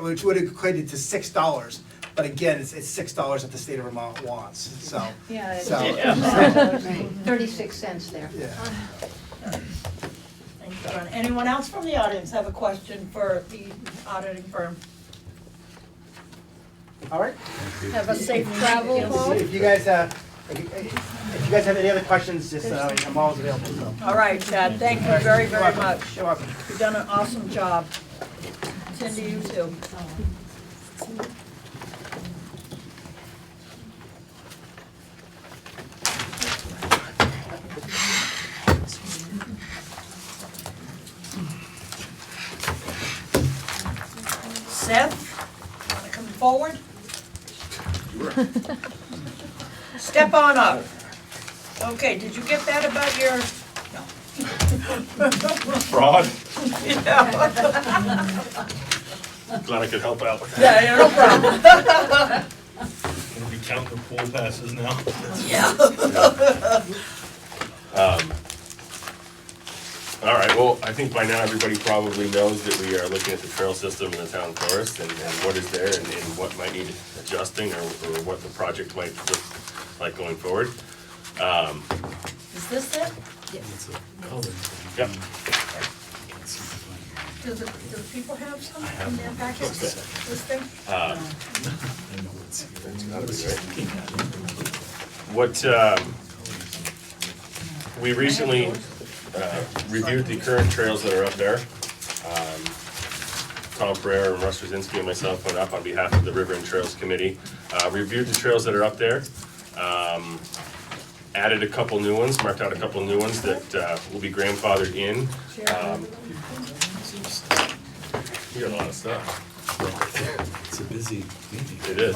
which would have equated to $6, but again, it's $6 that the state of Vermont wants, so. Yeah, it's So- 36 cents there. Yeah. Thank you, Brana. Anyone else from the audience have a question for the auditing firm? All right. Have a safe travel home. If you guys have any other questions, just, I'm always available, so. All right, Chad, thank you very, very much. You're welcome. You've done an awesome job. Cindy, you too. Seth, wanna come forward? Step on up. Okay, did you get that about your, no. Fraud? Glad I could help out with that. Yeah, no problem. Gonna be counting the pool passes now. All right, well, I think by now everybody probably knows that we are looking at the trail system in the town forest and what is there and what might need adjusting or what the project might look like going forward. Is this it? It's a color. Yep. Do the people have some in their packets, this thing? I know it's here. It's gotta be right. What, we recently reviewed the current trails that are up there. Tom Pereira and Russ Rosinski and myself went up on behalf of the River and Trails Committee. Reviewed the trails that are up there. Added a couple new ones, marked out a couple new ones that will be grandfathered in. You got a lot of stuff. It's a busy meeting. It is.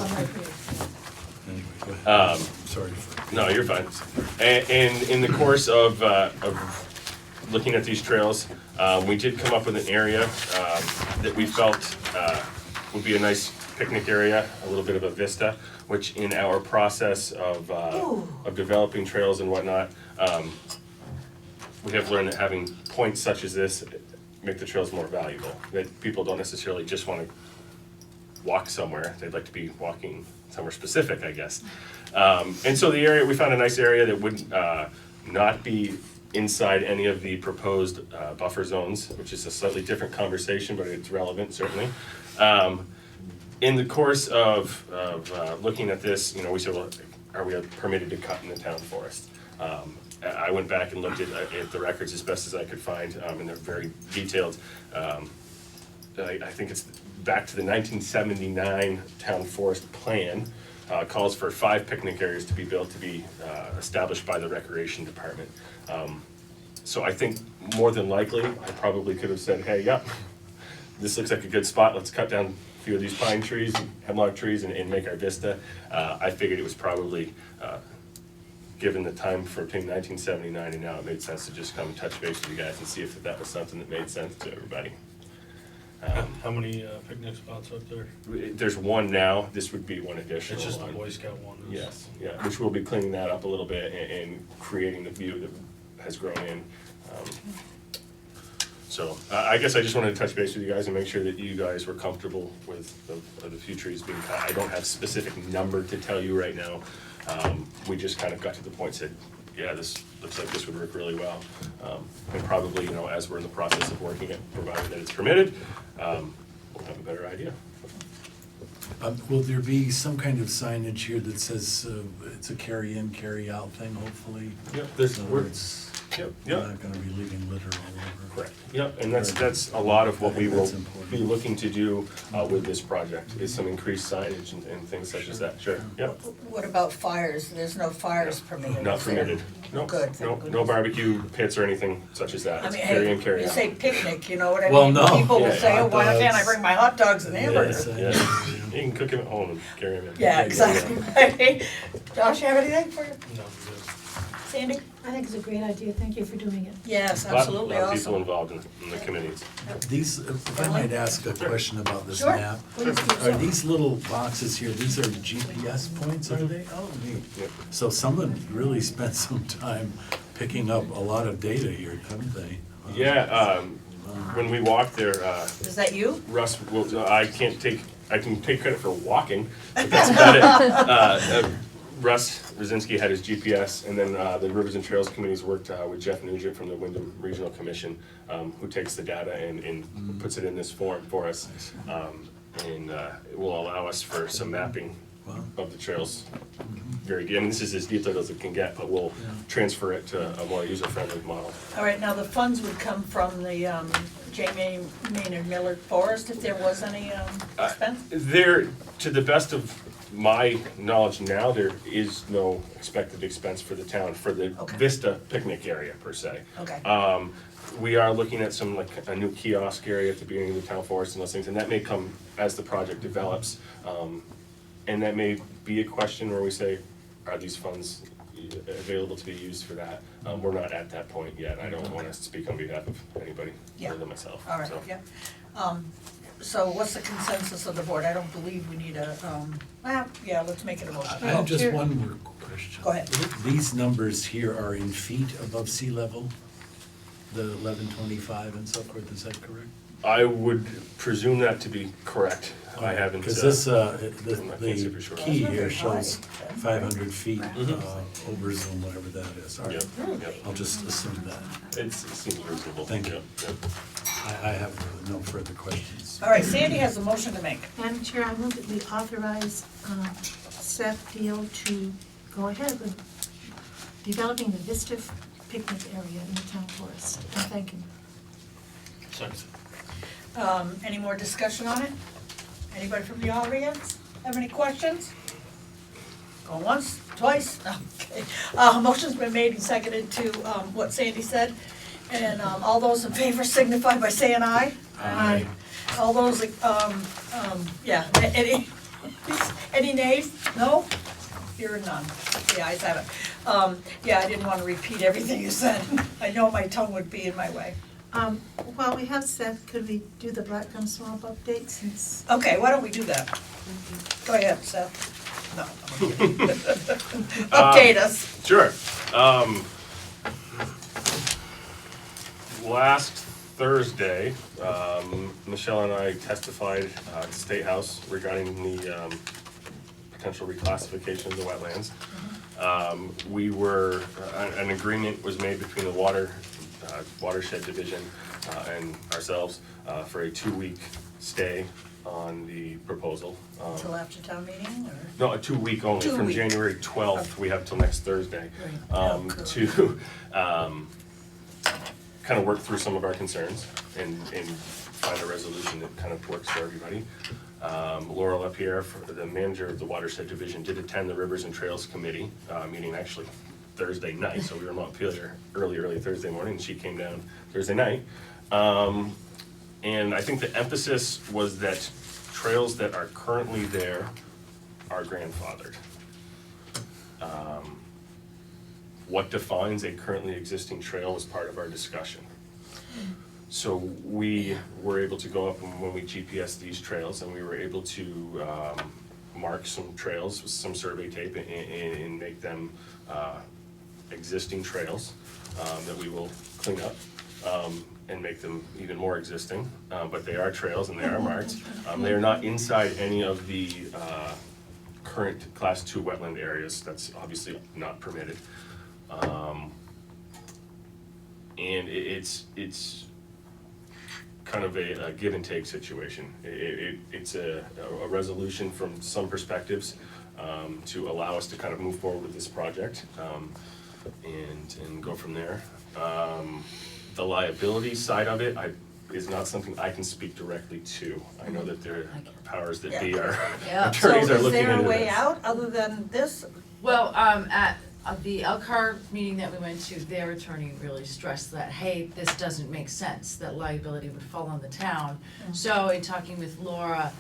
Anyway, go ahead. Sorry for. No, you're fine. And in the course of looking at these trails, we did come up with an area that we felt would be a nice picnic area, a little bit of a vista, which in our process of developing trails and whatnot, we have learned that having points such as this make the trails more valuable. That people don't necessarily just want to walk somewhere, they'd like to be walking somewhere specific, I guess. And so the area, we found a nice area that would not be inside any of the proposed buffer zones, which is a slightly different conversation, but it's relevant certainly. In the course of looking at this, you know, we said, well, are we permitted to cut in the town forest? I went back and looked at the records as best as I could find, and they're very detailed. I think it's back to the 1979 town forest plan, calls for 5 picnic areas to be built to be established by the Recreation Department. So I think more than likely, I probably could have said, hey, yeah, this looks like a good spot, let's cut down a few of these pine trees, hemlock trees, and make our vista. I figured it was probably, given the time from between 1979 and now, it made sense to just come and touch base with you guys and see if that was something that made sense to everybody. How many picnic spots up there? There's one now, this would be one additional It's just the one. Boy Scout one. Yes, yeah, which we'll be cleaning that up a little bit and creating the view that has grown in. So I guess I just wanted to touch base with you guys and make sure that you guys were comfortable with the few trees being cut. I don't have a specific number to tell you right now. We just kind of got to the point, said, yeah, this looks like this would work really well. And probably, you know, as we're in the process of working it, provided that it's permitted, we'll have a better idea. Will there be some kind of signage here that says it's a carry-in, carry-out thing, hopefully? Yep, In other words, Yep, we're yep. not gonna be leaving litter all over. Correct. Yep, and that's a lot of what we will That's important. be looking to do with this project, is some increased signage and things such as that, sure, yep. What about fires? There's no fires permitted. Not is there? permitted, no, Good, thank no goodness. barbecue pits or anything such as that, I it's mean, carry in, hey, carry you out. say picnic, you know what I mean? Well, no. People will Yeah, say, oh, hot why can't I dogs. bring my hot dogs and hamburgers? Yes, Yeah, you can cook them at home and carry them in. Yeah, exactly. Josh, you have anything for you? No, good. Sandy? I think it's a great idea, thank you for doing it. Yes, Lot absolutely of people awesome. involved in the committees. These, if I might ask a question about this Sure. map. Please do Are so. these little boxes here, these are GPS points, are they? Oh, neat. Yep. So someone really spent some time picking up a lot of data here, haven't they? Yeah, when we walked there, Is that you? Russ, I can take credit for walking, but that's about it. Russ Rosinski had his GPS, and then the Rivers and Trails Committees worked with Jeff Nugent from the Wyndham Regional Commission, who takes the data and puts it in this form for us. And it will allow us for some mapping Wow. of the trails. Very good, I mean, this is as detailed as it can get, but we'll transfer it to a more user-friendly model. All right, now the funds would come from the Jamie Maynard Miller Forest if there was any expense? There, to the best of my knowledge now, there is no expected expense for the town for the Okay. Vista picnic area per se. Okay. We are looking at some, like, a new kiosk area at the beginning of the town forest and those things, and that may come as the project develops. And that may be a question where we say, are these funds available to be used for that? We're not at that point yet. I don't want to speak on behalf of anybody Yeah. other than myself. All right, so. yeah. So what's the consensus of the board? I don't believe we need a, yeah, let's make it a motion. I have just Sure. one more question. Go ahead. These numbers here are in feet above sea level, the 1125 and so forth, is that correct? I would presume that to be correct. I haven't. Because this, I can't say for the sure. key here shows 500 feet Mhm. over zone, whatever that is. All right. Yep. I'll just assume that. It seems reasonable. Thank you. Yep. I have no further questions. All right, Sandy has a motion to make. Madam Chair, I move that we authorize Seth Deyo to go ahead with developing the Vista picnic area in the town forest. And thank him. Second. Any more discussion on it? Anybody from the audience have any questions? Going once, twice? Okay. Motion's been made and seconded to, what Sandy said. And, all those in favor signify by saying aye. Aye. All those, yeah, any nays? No? Here are none. The ayes have it. Yeah, I didn't wanna repeat everything you said. I know my tongue would be in my way. While we have Seth, could we do the Black Gum Swamp update since? Okay, why don't we do that? Go ahead, Seth. No, I'm kidding. Update us. Sure. Last Thursday, Michelle and I testified at the State House regarding the potential reclassification of the wetlands. An agreement was made between the Watershed Division and ourselves for a 2-week stay on the proposal. Until after town meeting, or? No, a 2-week only, from 2-week. January 12th, we have till next Thursday, Right. to kind of work through some of our concerns and find a resolution that kind of works for everybody. Laura LaPierre, the manager of the Watershed Division, did attend the Rivers and Trails Committee meeting actually Thursday night, so we were in Montpelier early Thursday morning, and she came down Thursday night. And I think the emphasis was that trails that are currently there are grandfathered. What defines a currently existing trail was part of our discussion. So we were able to go up and when we GPS these trails, and we were able to mark some trails with some survey tape and make them existing trails that we will clean up and make them even more existing. But they are trails and they are marked. They are not inside any of the current Class 2 wetland areas. That's obviously not permitted. And it's kind of a give and take situation. It's a resolution from some perspectives to allow us to kind of move forward with this project and go from there. The liability side of it is not something I can speak directly to. I know that there are powers that be, our attorneys are looking into this. So is there a way out other than this? Well, at the Elkhart meeting that we went to, their attorney really stressed that, hey, this doesn't make sense, that liability would fall on the town. So in talking with Laura,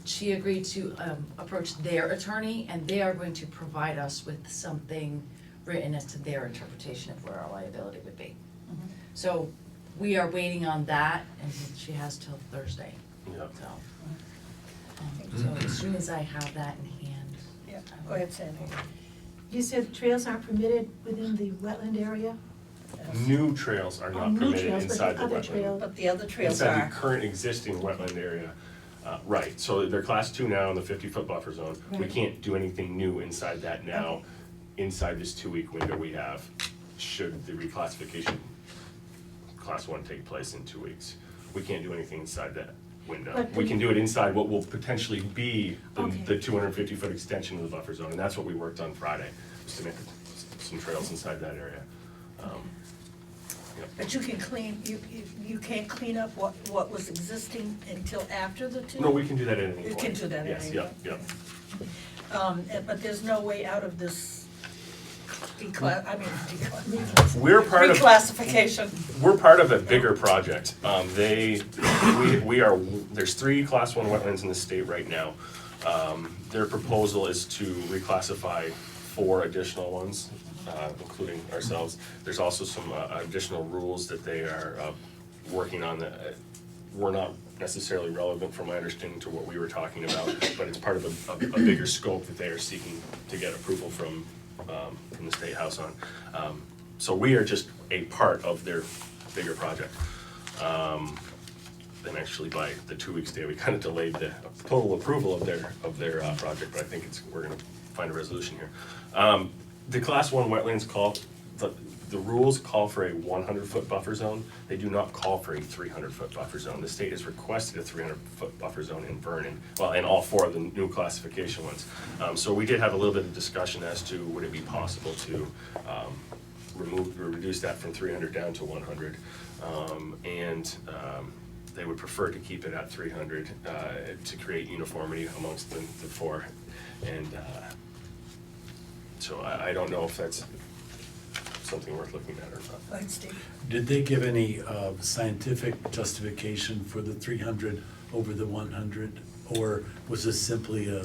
she agreed to approach their attorney, and they are going to provide us with something written as to their interpretation of where our liability would be. So we are waiting on that, and she has till Thursday. Yep. So as soon as I have that in hand. Yeah, go ahead, Sandy. You said trails aren't permitted within the wetland area? New trails are not New permitted trails, but inside the other wetland. trails- But the other trails Inside are. the current existing wetland area, right, so they're Class 2 now in the 50-foot buffer zone. We Right. can't do anything new inside that now, inside this 2-week window we have, should the reclassification Class 1 take place in 2 weeks. We can't do anything inside that window. But We the- can do it inside what will potentially be Okay. the 250-foot extension of the buffer zone, and that's what we worked on Friday, was to make some trails inside that area. But you can clean, you can't clean up what was existing until after the two? No, we can do that at any point. You can do that at Yes, any yep, yep. But there's no way out of this We're part of. reclassification. We're part of a bigger project. There's 3 Class 1 wetlands in the state right now. Their proposal is to reclassify 4 additional ones, including ourselves. There's also some additional rules that they are working on that we're not necessarily relevant from my understanding to what we were talking about, but it's part of a bigger scope that they are seeking to get approval from the State House on. So we are just a part of their bigger project. And actually by the 2 weeks day, we kind of delayed the total approval of their project, but I think we're gonna find a resolution here. The class 1 wetlands call, the rules call for a 100-foot buffer zone. They do not call for a 300-foot buffer zone. The state has requested a 300-foot buffer zone in Vernon, well, in all 4 of the new classification ones. So we did have a little bit of discussion as to would it be possible to remove or reduce that from 300 down to 100, they would prefer to keep it at 300 to create uniformity amongst the 4. And so I don't know if that's something worth looking at or not. Go ahead, Steve. Did they give any scientific justification for the 300 over the 100? Or was this simply a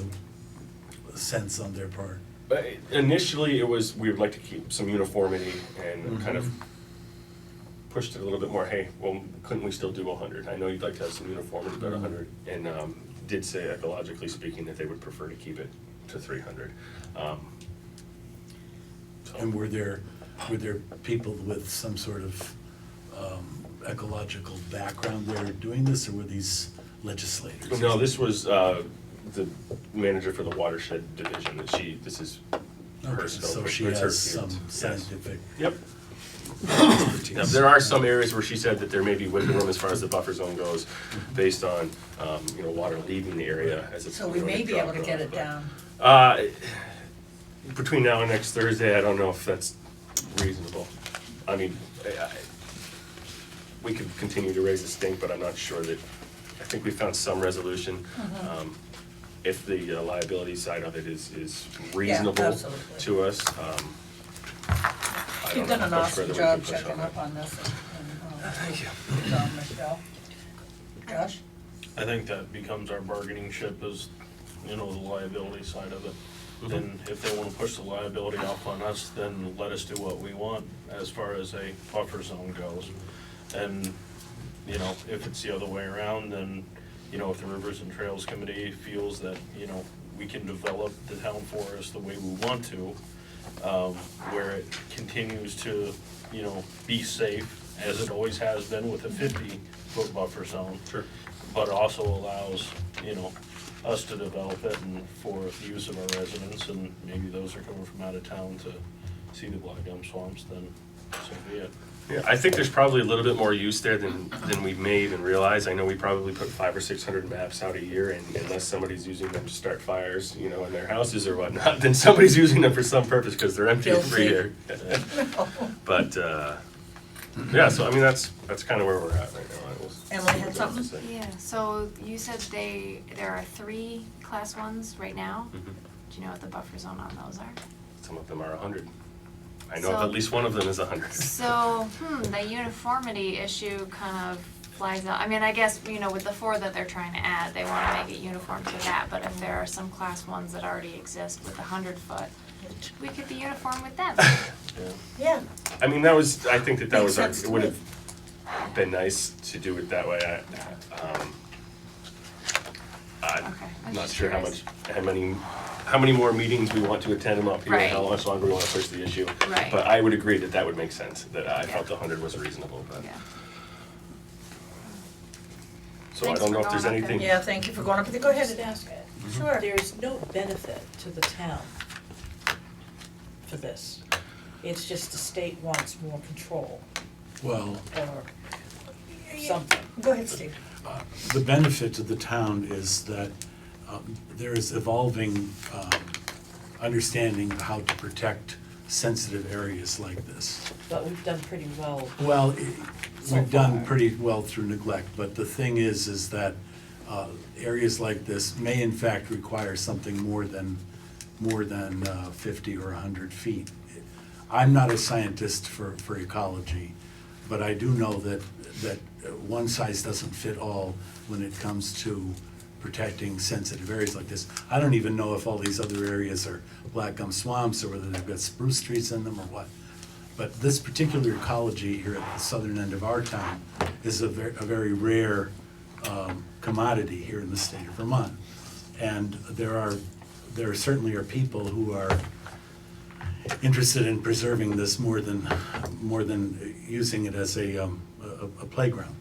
sense on their part? But initially, it was, we would like to keep some uniformity and kind of pushed it a little bit more, hey, well, couldn't we still do 100? I know you'd like to have some uniformity, but 100. And did say, ecologically speaking, that they would prefer to keep it to 300. And were there people with some sort of ecological background there doing this, or were these legislators? No, this was the manager for the watershed division, this is her Okay, scope. so she It's her has some field. Yes. scientific. Yep. Now, there are some areas where she said that there may be wiggle room as far as the buffer zone goes, based on, water leaving the area as it's. So we may be able to get it down. Between now and next Thursday, I don't know if that's reasonable. I mean, we could continue to raise the stink, but I'm not sure that, I think we found some resolution. If the liability side of it is reasonable absolutely. to us, I You've don't done know an how much further awesome we can job push checking on up that. on this and Michelle. Josh? I think that becomes our bargaining chip is, the liability side of it. Then if they wanna push the liability off on us, then let us do what we want as far as a buffer zone goes. And, if it's the other way around, then, if the Rivers and Trails Committee feels that, we can develop the town forest the way we want to, where it continues to, be safe, as it always has been with a 50-foot buffer zone. Sure. But also allows, us to develop it and for the use of our residents, and maybe those are coming from out of town to see the black gum swamps, then so be it. Yeah, I think there's probably a little bit more use there than we may even realize. I know we probably put 500 or 600 maps out a year, and unless somebody's using them to start fires, in their houses or whatnot, then somebody's using them for some purpose because they're empty every year. But yeah, so I mean that's kind of where we're at right now. Emily had something? Yeah, so you said there are 3 class 1s right now. Mhm. Do you know what the buffer zone on those are? Some of them are 100. I know of So- at least one of them is 100. So, the uniformity issue kind of flies out. I mean, I guess, with the 4 that they're trying to add, they wanna make it uniform to that, but if there are some class 1s that already exist with 100-foot, we could be uniform with them. Yeah, I mean, I think that Makes was, sense to it would me. have been nice to do it that way. I'm Okay, I was not just sure curious. how many more meetings we want to attend them up here, and how Right. much longer we want to push the issue. Right. But I would agree that would make sense, that I felt Yeah. the 100 was reasonable, but. Yeah. So I Thanks don't for know if there's going up anything. yeah, thank you for going up with it. Go ahead. Just ask it. Sure. There's no benefit to the town for this. It's just the state wants more control Well, or something. Go ahead, Steve. the benefit to the town is that there is evolving understanding of how to protect sensitive areas like this. But we've done pretty well. Well, So we've done far. pretty well through neglect, but the thing is that areas like this may in fact require something more than 50 or 100 feet. I'm not a scientist for ecology, but I do know that one size doesn't fit all when it comes to protecting sensitive areas like this. I don't even know if all these other areas are black gum swamps or whether they've got spruce trees in them or what. But this particular ecology here at the southern end of our town is a very rare commodity here in the state of Vermont. And there certainly are people who are interested in preserving this more than using it as a playground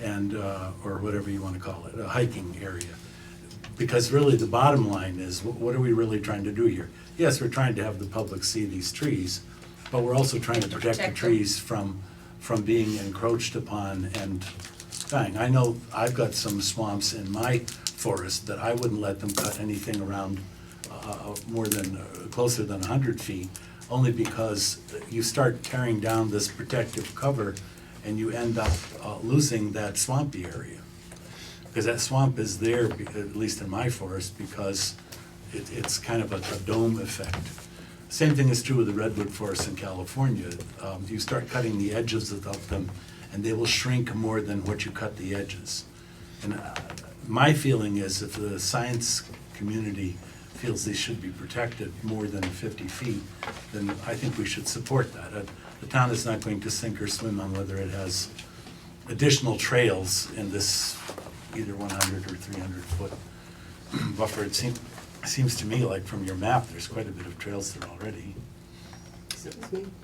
and, or whatever you want to call it, a hiking area. Because really the bottom line is, what are we really trying to do here? Yes, we're trying to have the public see these trees, but we're also trying to protect the trees from being encroached upon and dying. I know I've got some swamps in my forest that I wouldn't let them cut anything around more than, closer than 100 feet, only because you start tearing down this protective cover and you end up losing that swampy area. Because that swamp is there, at least in my forest, because it's kind of a dome effect. Same thing is true with the redwood forests in California. You start cutting the edges of them, and they will shrink more than what you cut the edges. And my feeling is if the science community feels they should be protected more than 50 feet, then I think we should support that. The town is not going to sink or swim on whether it has additional trails in this either 100 or 300 foot buffer. It seems to me like from your map, there's quite a bit of trails there already.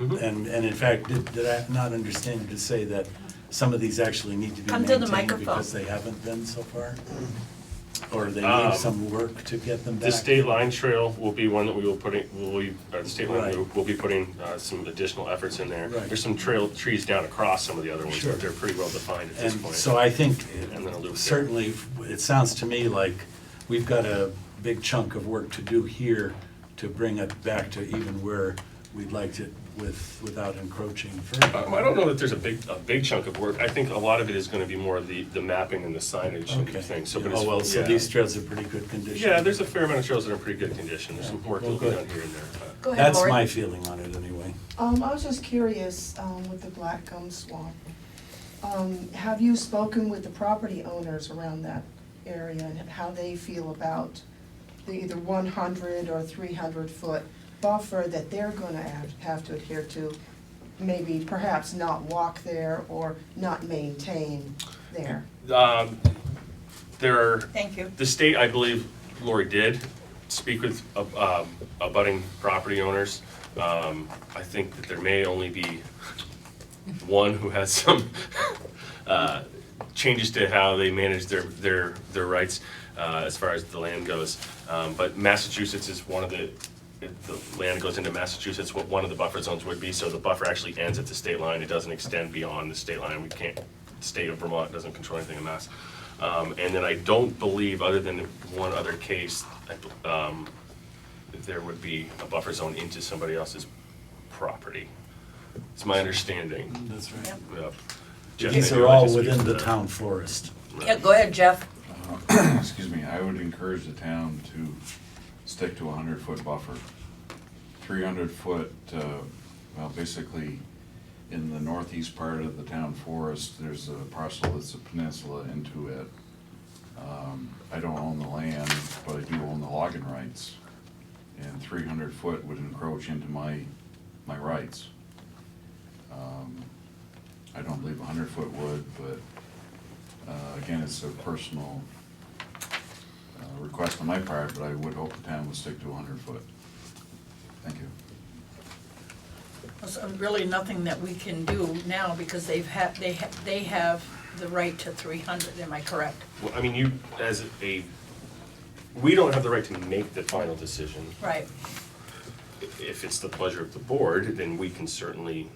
And in fact, did I not understand you to say that some of these actually need to be Come to the maintained microphone. because they haven't been so far? Or they need some work to get them back? The state line trail will be one that we will the state line, Right. we'll be putting some additional efforts in there. Right. There's some trees down across some of the other ones, Sure. but they're pretty well defined at this And point. so I think, And then a loop there. certainly, it sounds to me like we've got a big chunk of work to do here to bring it back to even where we'd like it without encroaching further. I don't know that there's a big chunk of work. I think a lot of it is gonna be more the mapping and the signage and Okay. things. So, but Oh, it's- well, so yeah. these trails are pretty good condition. Yeah, there's a fair amount of trails that are in pretty good condition. There's some work Well, that'll be good. done here and there. but- Go ahead, That's Lori. my feeling on it anyway. I was just curious, with the Black Gum Swamp. Have you spoken with the property owners around that area and how they feel about the either 100 or 300 foot buffer that they're gonna have to adhere to? Maybe perhaps not walk there or not maintain there. Thank you. The state, I believe, Lori did speak with abutting property owners. I think that there may only be one who has some changes to how they manage their rights as far as the land goes. But Massachusetts is one of the land goes into Massachusetts, what one of the buffer zones would be, so the buffer actually ends at the state line. It doesn't extend beyond the state line. The state of Vermont doesn't control anything in Mass. And then I don't believe, other than one other case, there would be a buffer zone into somebody else's property. It's my understanding. That's right. Yep. Yeah. Jeff, These maybe are you'd like all to speak within to the that. town forest. Yeah, go ahead, Jeff. Excuse me, I would encourage the town to stick to a 100-foot buffer. 300-foot, well, basically, in the northeast part of the town forest, there's a parcel that's a peninsula into it. I don't own the land, but I do own the logging rights. And 300 foot would encroach into my rights. I don't believe 100 foot would, but again, it's a personal request on my part, but I would hope the town would stick to 100 foot. Thank you. There's really nothing that we can do now because they have the right to 300, am I correct? Well, I mean, we don't have the right to make the final decision. Right. If it's the pleasure of the board, then we can certainly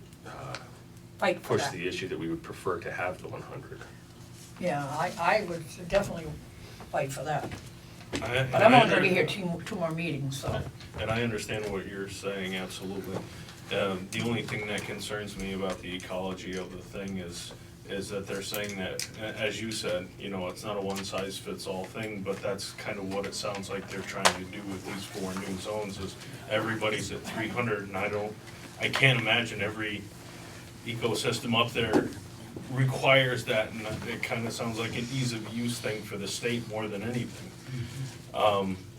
Fight for push that. the issue that we would prefer to have the 100. Yeah, I would definitely fight for that. But But I'm only gonna be here two more meetings, so. And I understand what you're saying, absolutely. The only thing that concerns me about the ecology of the thing is that they're saying that, as you said, you know, it's not a one-size-fits-all thing, but that's kind of what it sounds like they're trying to do with these 4 new zones, is everybody's at 300, and I can't imagine every ecosystem up there requires that, and it kind of sounds like an ease of use thing for the state more than anything.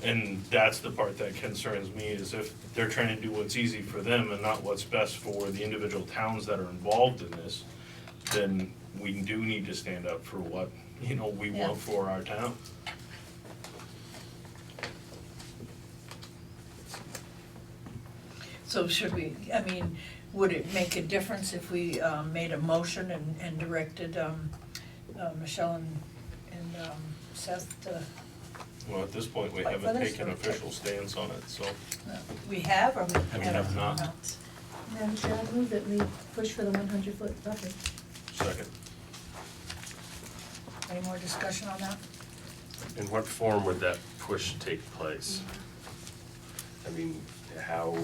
And that's the part that concerns me, is if they're trying to do what's easy for them and not what's best for the individual towns that are involved in this, then we do need to stand up for what we Yeah. want for our town. So should we, I mean, would it make a difference if we made a motion and directed Michelle and Seth to, Well, at this point, we Like for haven't this, taken or- official stance on it, so. we have or we We haven't? have not. No. Madam Chair, I move that we push for the 100-foot buffer. Second. Any more discussion on that? In what form would that push take place? I mean, how,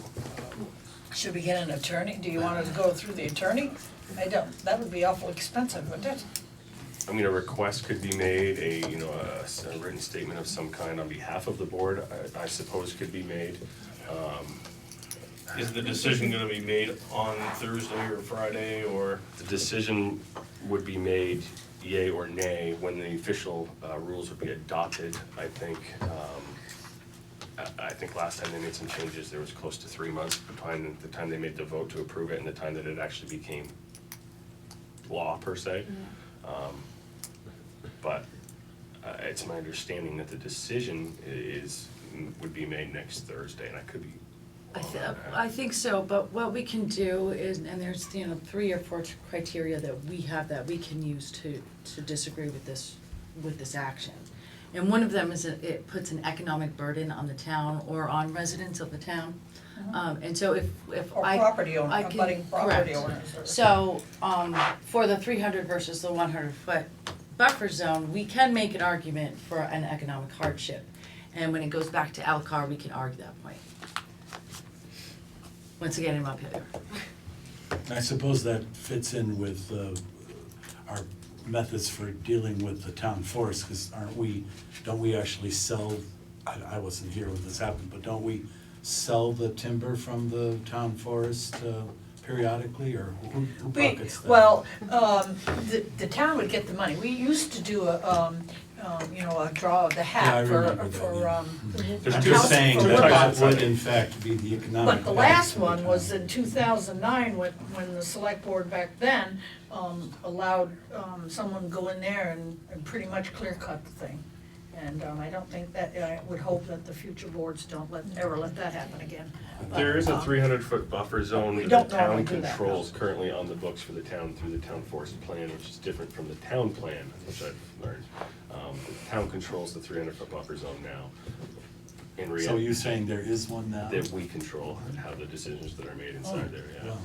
Should we get an attorney? Do you want us to go through the attorney? I don't, that would be awful expensive, wouldn't it? I mean, a request could be made, a written statement of some kind on behalf of the board, I suppose could be made. Is the decision gonna be made on Thursday or Friday, or? The decision would be made yea or nay when the official rules would be adopted, I think. I think last time they made some changes, there was close to 3 months between the time they made the vote to approve it and the time that it actually became law per se. But it's my understanding that the decision would be made next Thursday, and I could be wrong on that. I think so, but what we can do is, and there's, 3 or 4 criteria that we have that we can use to disagree with this action. And one of them is that it puts an economic burden on the town or on residents of the town. And so if Or I. property owner, I can- abutting property correct. owners or. So, for the 300 versus the 100-foot buffer zone, we can make an argument for an economic hardship. And when it goes back to Alcar, we can argue that point. Once again, I'm up here. I suppose that fits in with our methods for dealing with the town forest, because don't we actually sell, I wasn't here when this happened, but don't we sell the timber from the town forest periodically, or who pockets that? Well, the town would get the money. We used to do a draw of the Yeah, I hat remember for, that, There's I'm two- just saying for that women. that would in fact be the economic. But the last benefit of one the was town. in 2009, when the select board back then allowed someone go in there and pretty much clear cut the thing. And I don't think that, I would hope that the future boards don't ever let that happen again. There is a But, 300-foot buffer zone we that don't the town normally do that. controls currently on the books for the town through the town forest plan, which is different from the town plan, which I've learned. The town controls the 300-foot buffer zone now. In So reality, you're saying there is one now? that we control how the decisions that are made inside there, yeah. wow.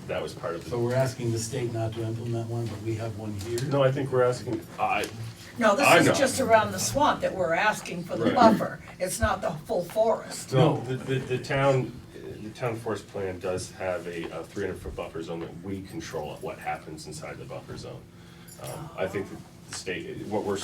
That was part of So the, we're asking the state not to implement one, but we have one here? no, I think we're asking, No, I this know. is just around the swamp that we're asking for the Right. buffer. It's not the full forest. no, the town forest plan does have a 300-foot buffer zone that we control what happens inside the buffer zone. I think that the state, we're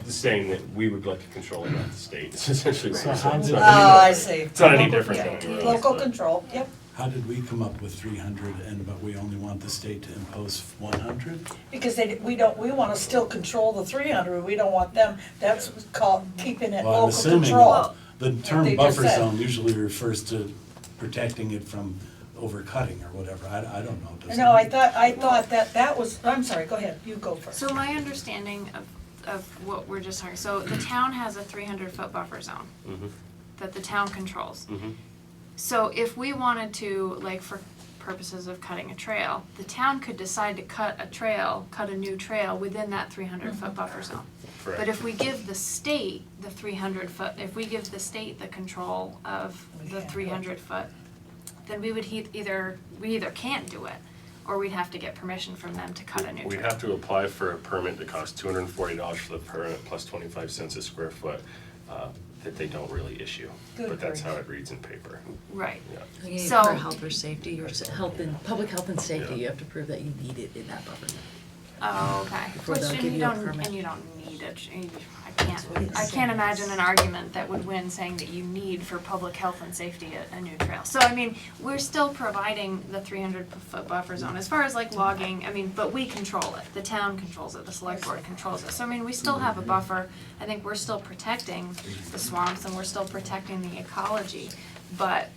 saying that we would like to control it, not the state, it's essentially what So we're how saying. did- Oh, I see. It's not any different than Yeah, anywhere else. local but- control, yep. How did we come up with 300 but we only want the state to impose 100? Because we wanna still control the 300, we don't want them, that's called keeping it Well, I'm local assuming control. the they term just buffer said. zone usually refers to protecting it from overcutting or whatever. I don't know. Does No, it? I thought that was, I'm sorry, go ahead, you go first. So my understanding of what we're just talking, so the town has a 300-foot buffer zone Mhm, that the town controls. mhm. So if we wanted to, like for purposes of cutting a trail, the town could decide to cut a new trail within that 300-foot buffer zone. But Correct. if we give the state the 300-foot, if we give the state the control of the 300-foot, then we would either can't do it, or we'd have to get permission from them to cut a new trail. We'd have to apply for a permit that costs $240 for the permit plus 25 cents a square foot that they don't really issue. Good But that's grief. how it reads in paper. Right. Yeah. I think So- for health or safety, or health and, public health and safety, you have to prove that you need it in that buffer. Oh, okay. Before Which, they'll and give you you a don't, permit. and you don't need it, That's what it I can't says. imagine an argument that would win saying that you need for public health and safety a new trail. So, I mean, we're still providing the 300-foot buffer zone, as far as like logging, I mean, but we control it, the town controls it, the select board controls it. So, I mean, we still have a buffer, I think we're still protecting the swamps and we're still protecting the ecology, but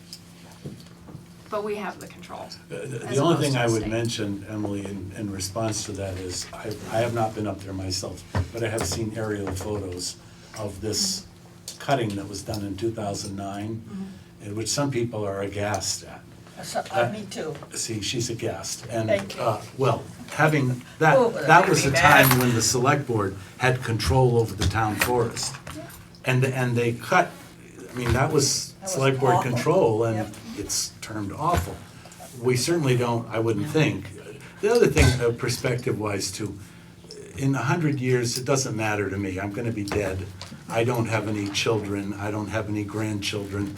but we have the control. The only thing I would mention, Emily, in response to that is, I have not been up there myself, but I have seen aerial photos of this cutting that was done in 2009, in which some people are aghast at. Me too. See, she's aghast, and, Thank you. well, having, Oh, that that was made the me mad. time when the select board had control over the town forest. And they cut, I mean, that was was select board awful. control, and Yep. it's termed awful. We certainly don't, I wouldn't think. The other thing, perspective-wise too, in 100 years, it doesn't matter to me, I'm gonna be dead. I don't have any children, I don't have any grandchildren.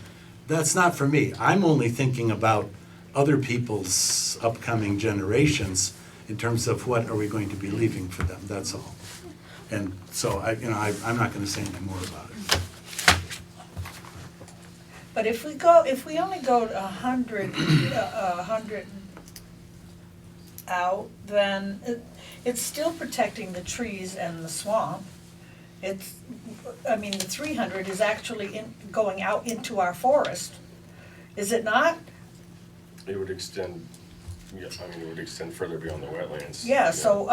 That's not for me. I'm only thinking about other people's upcoming generations in terms of what are we going to be leaving for them, that's all. And so I'm not gonna say any more about it. But if we only go to 100 out, then it's still protecting the trees and the swamp. The 300 is actually going out into our forest, is it not? It would extend, it would extend further beyond the wetlands. Yeah, so,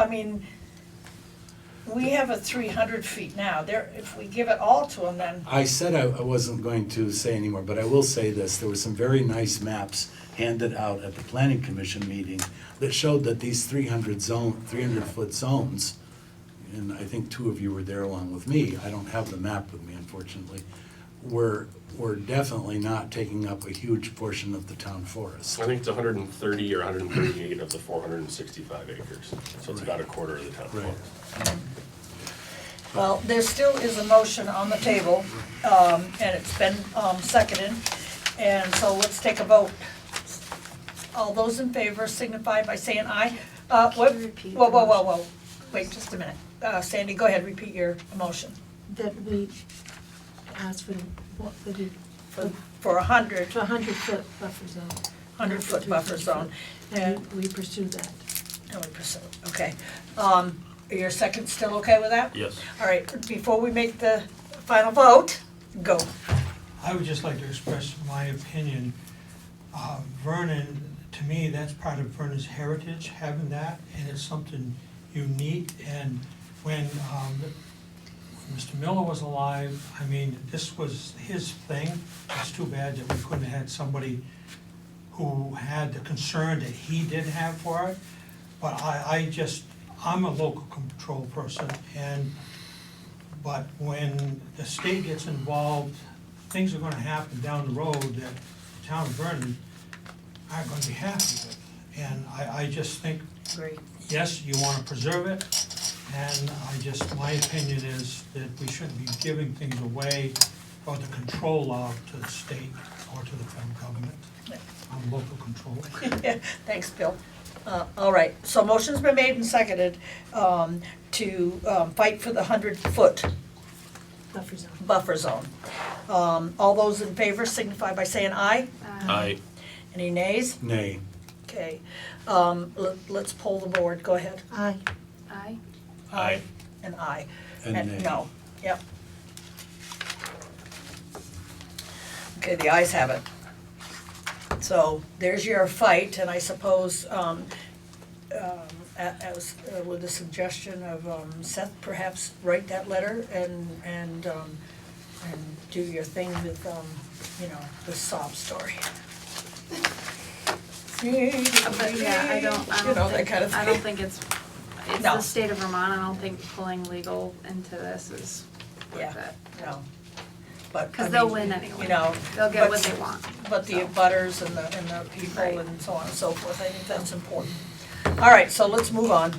we have a 300 feet now, if we give it all to them, then, I said I wasn't going to say anymore, but I will say this, there were some very nice maps handed out at the planning commission meeting that showed that these 300-foot zones, and I think two of you were there along with me, I don't have the map with me unfortunately, were definitely not taking up a huge portion of the town forest. I think it's 130 or 138 of the 465 acres, so it's about a quarter of the town Right. forest. well, there still is a motion on the table, and it's been seconded, and so let's take a vote. All those in favor signify by saying aye. What? Repeat Whoa, the whoa, whoa, motion. whoa, wait just a minute. Sandy, go ahead, repeat your motion. That we ask for, what, For 100, to 100-foot buffer zone. 100-foot buffer zone. And we pursue that. And we pursue, okay. Your second still okay with that? Yes. All right, before we make the final vote, go. I would just like to express my opinion. Vernon, to me, that's part of Vernon's heritage, having that, and it's something unique. And when Mr. Miller was alive, this was his thing. It's too bad that we couldn't have had somebody who had the concern that he did have for it. But I'm a local control person, but when the state gets involved, things are gonna happen down the road that the town of Vernon aren't gonna be happy with. And I just think, Great. yes, you wanna preserve it, and my opinion is that we shouldn't be giving things away or the control of to the state or to the federal government. I'm local control. Thanks, Bill. All right, so motion's been made and seconded to fight for the 100-foot Buffer zone. buffer zone. All those in favor signify by saying aye. Aye. Any nays? Nay. Okay, let's poll the board, go ahead. Aye. Aye. Aye. And aye. And nay. no, yep. Okay, the ayes have it. So there's your fight, and I suppose, as with the suggestion of Seth, perhaps write that letter and do your thing with, the sob story. But yeah, I don't that kind of think, I don't thing. think it's No. the state of Vermont, I don't think pulling legal into this is worth Yeah. it. No, but. Cause I they'll mean, win anyway. You know. They'll get but- what they want. But the so. butters and the people Right. and so on and so forth, I think that's important. All right, so let's move on.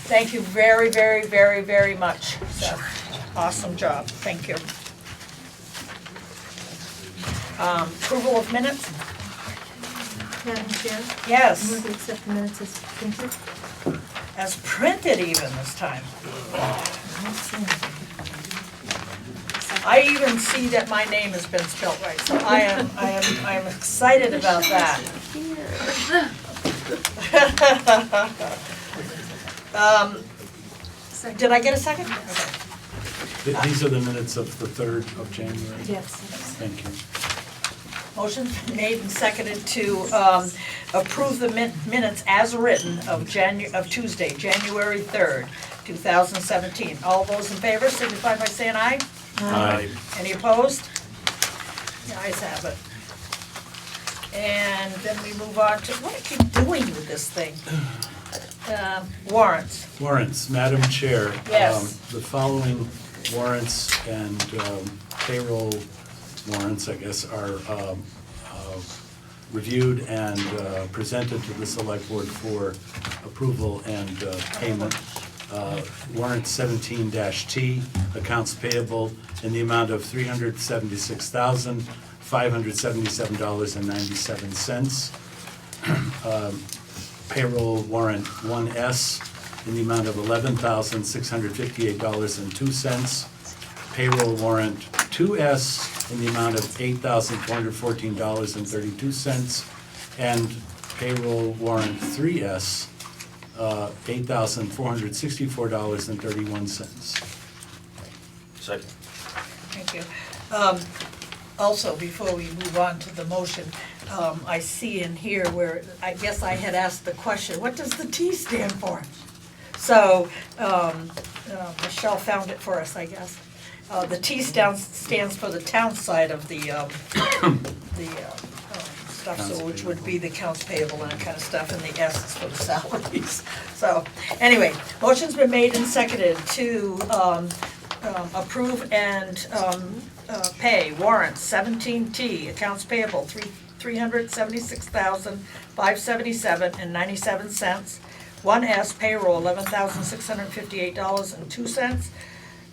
Thank you very, very, very, very much, Seth. Awesome job, thank you. Approval of minutes? Madam Chair? Yes, Move to accept the minutes as printed. as printed even this time. I even see that my name has been spelled right, so I am excited about that. Did I get a second? Okay. These are the minutes of the 3rd of January? Yes. Thank you. Motion's been made and seconded to approve the minutes as written of Tuesday, January 3rd, 2017. All those in favor signify by saying aye. Aye. Any opposed? The ayes have it. And then we move on to, what do I keep doing with this thing? Warrants. Warrants, Madam Chair. Yes. The following warrants and payroll warrants, I guess, are reviewed and presented to the Select Board for approval and payment. Warrant 17-T, accounts payable in the amount of $376,577.97. Payroll warrant 1S in the amount of $11,658.02. Payroll warrant 2S in the amount of $8,414.32. And payroll warrant 3S, $8,464.31. Second. Thank you. Also, before we move on to the motion, I see in here where, I guess I had asked the question, what does the T stand for? So, Michelle found it for us, I guess. The T stands for the town side of the stuff, so which would be the accounts payable and that kind of stuff, and the S is for the salaries. So, anyway, motion's been made and seconded to approve and pay warrants 17T, accounts payable, $376,577.97. 1S payroll, $11,658.02.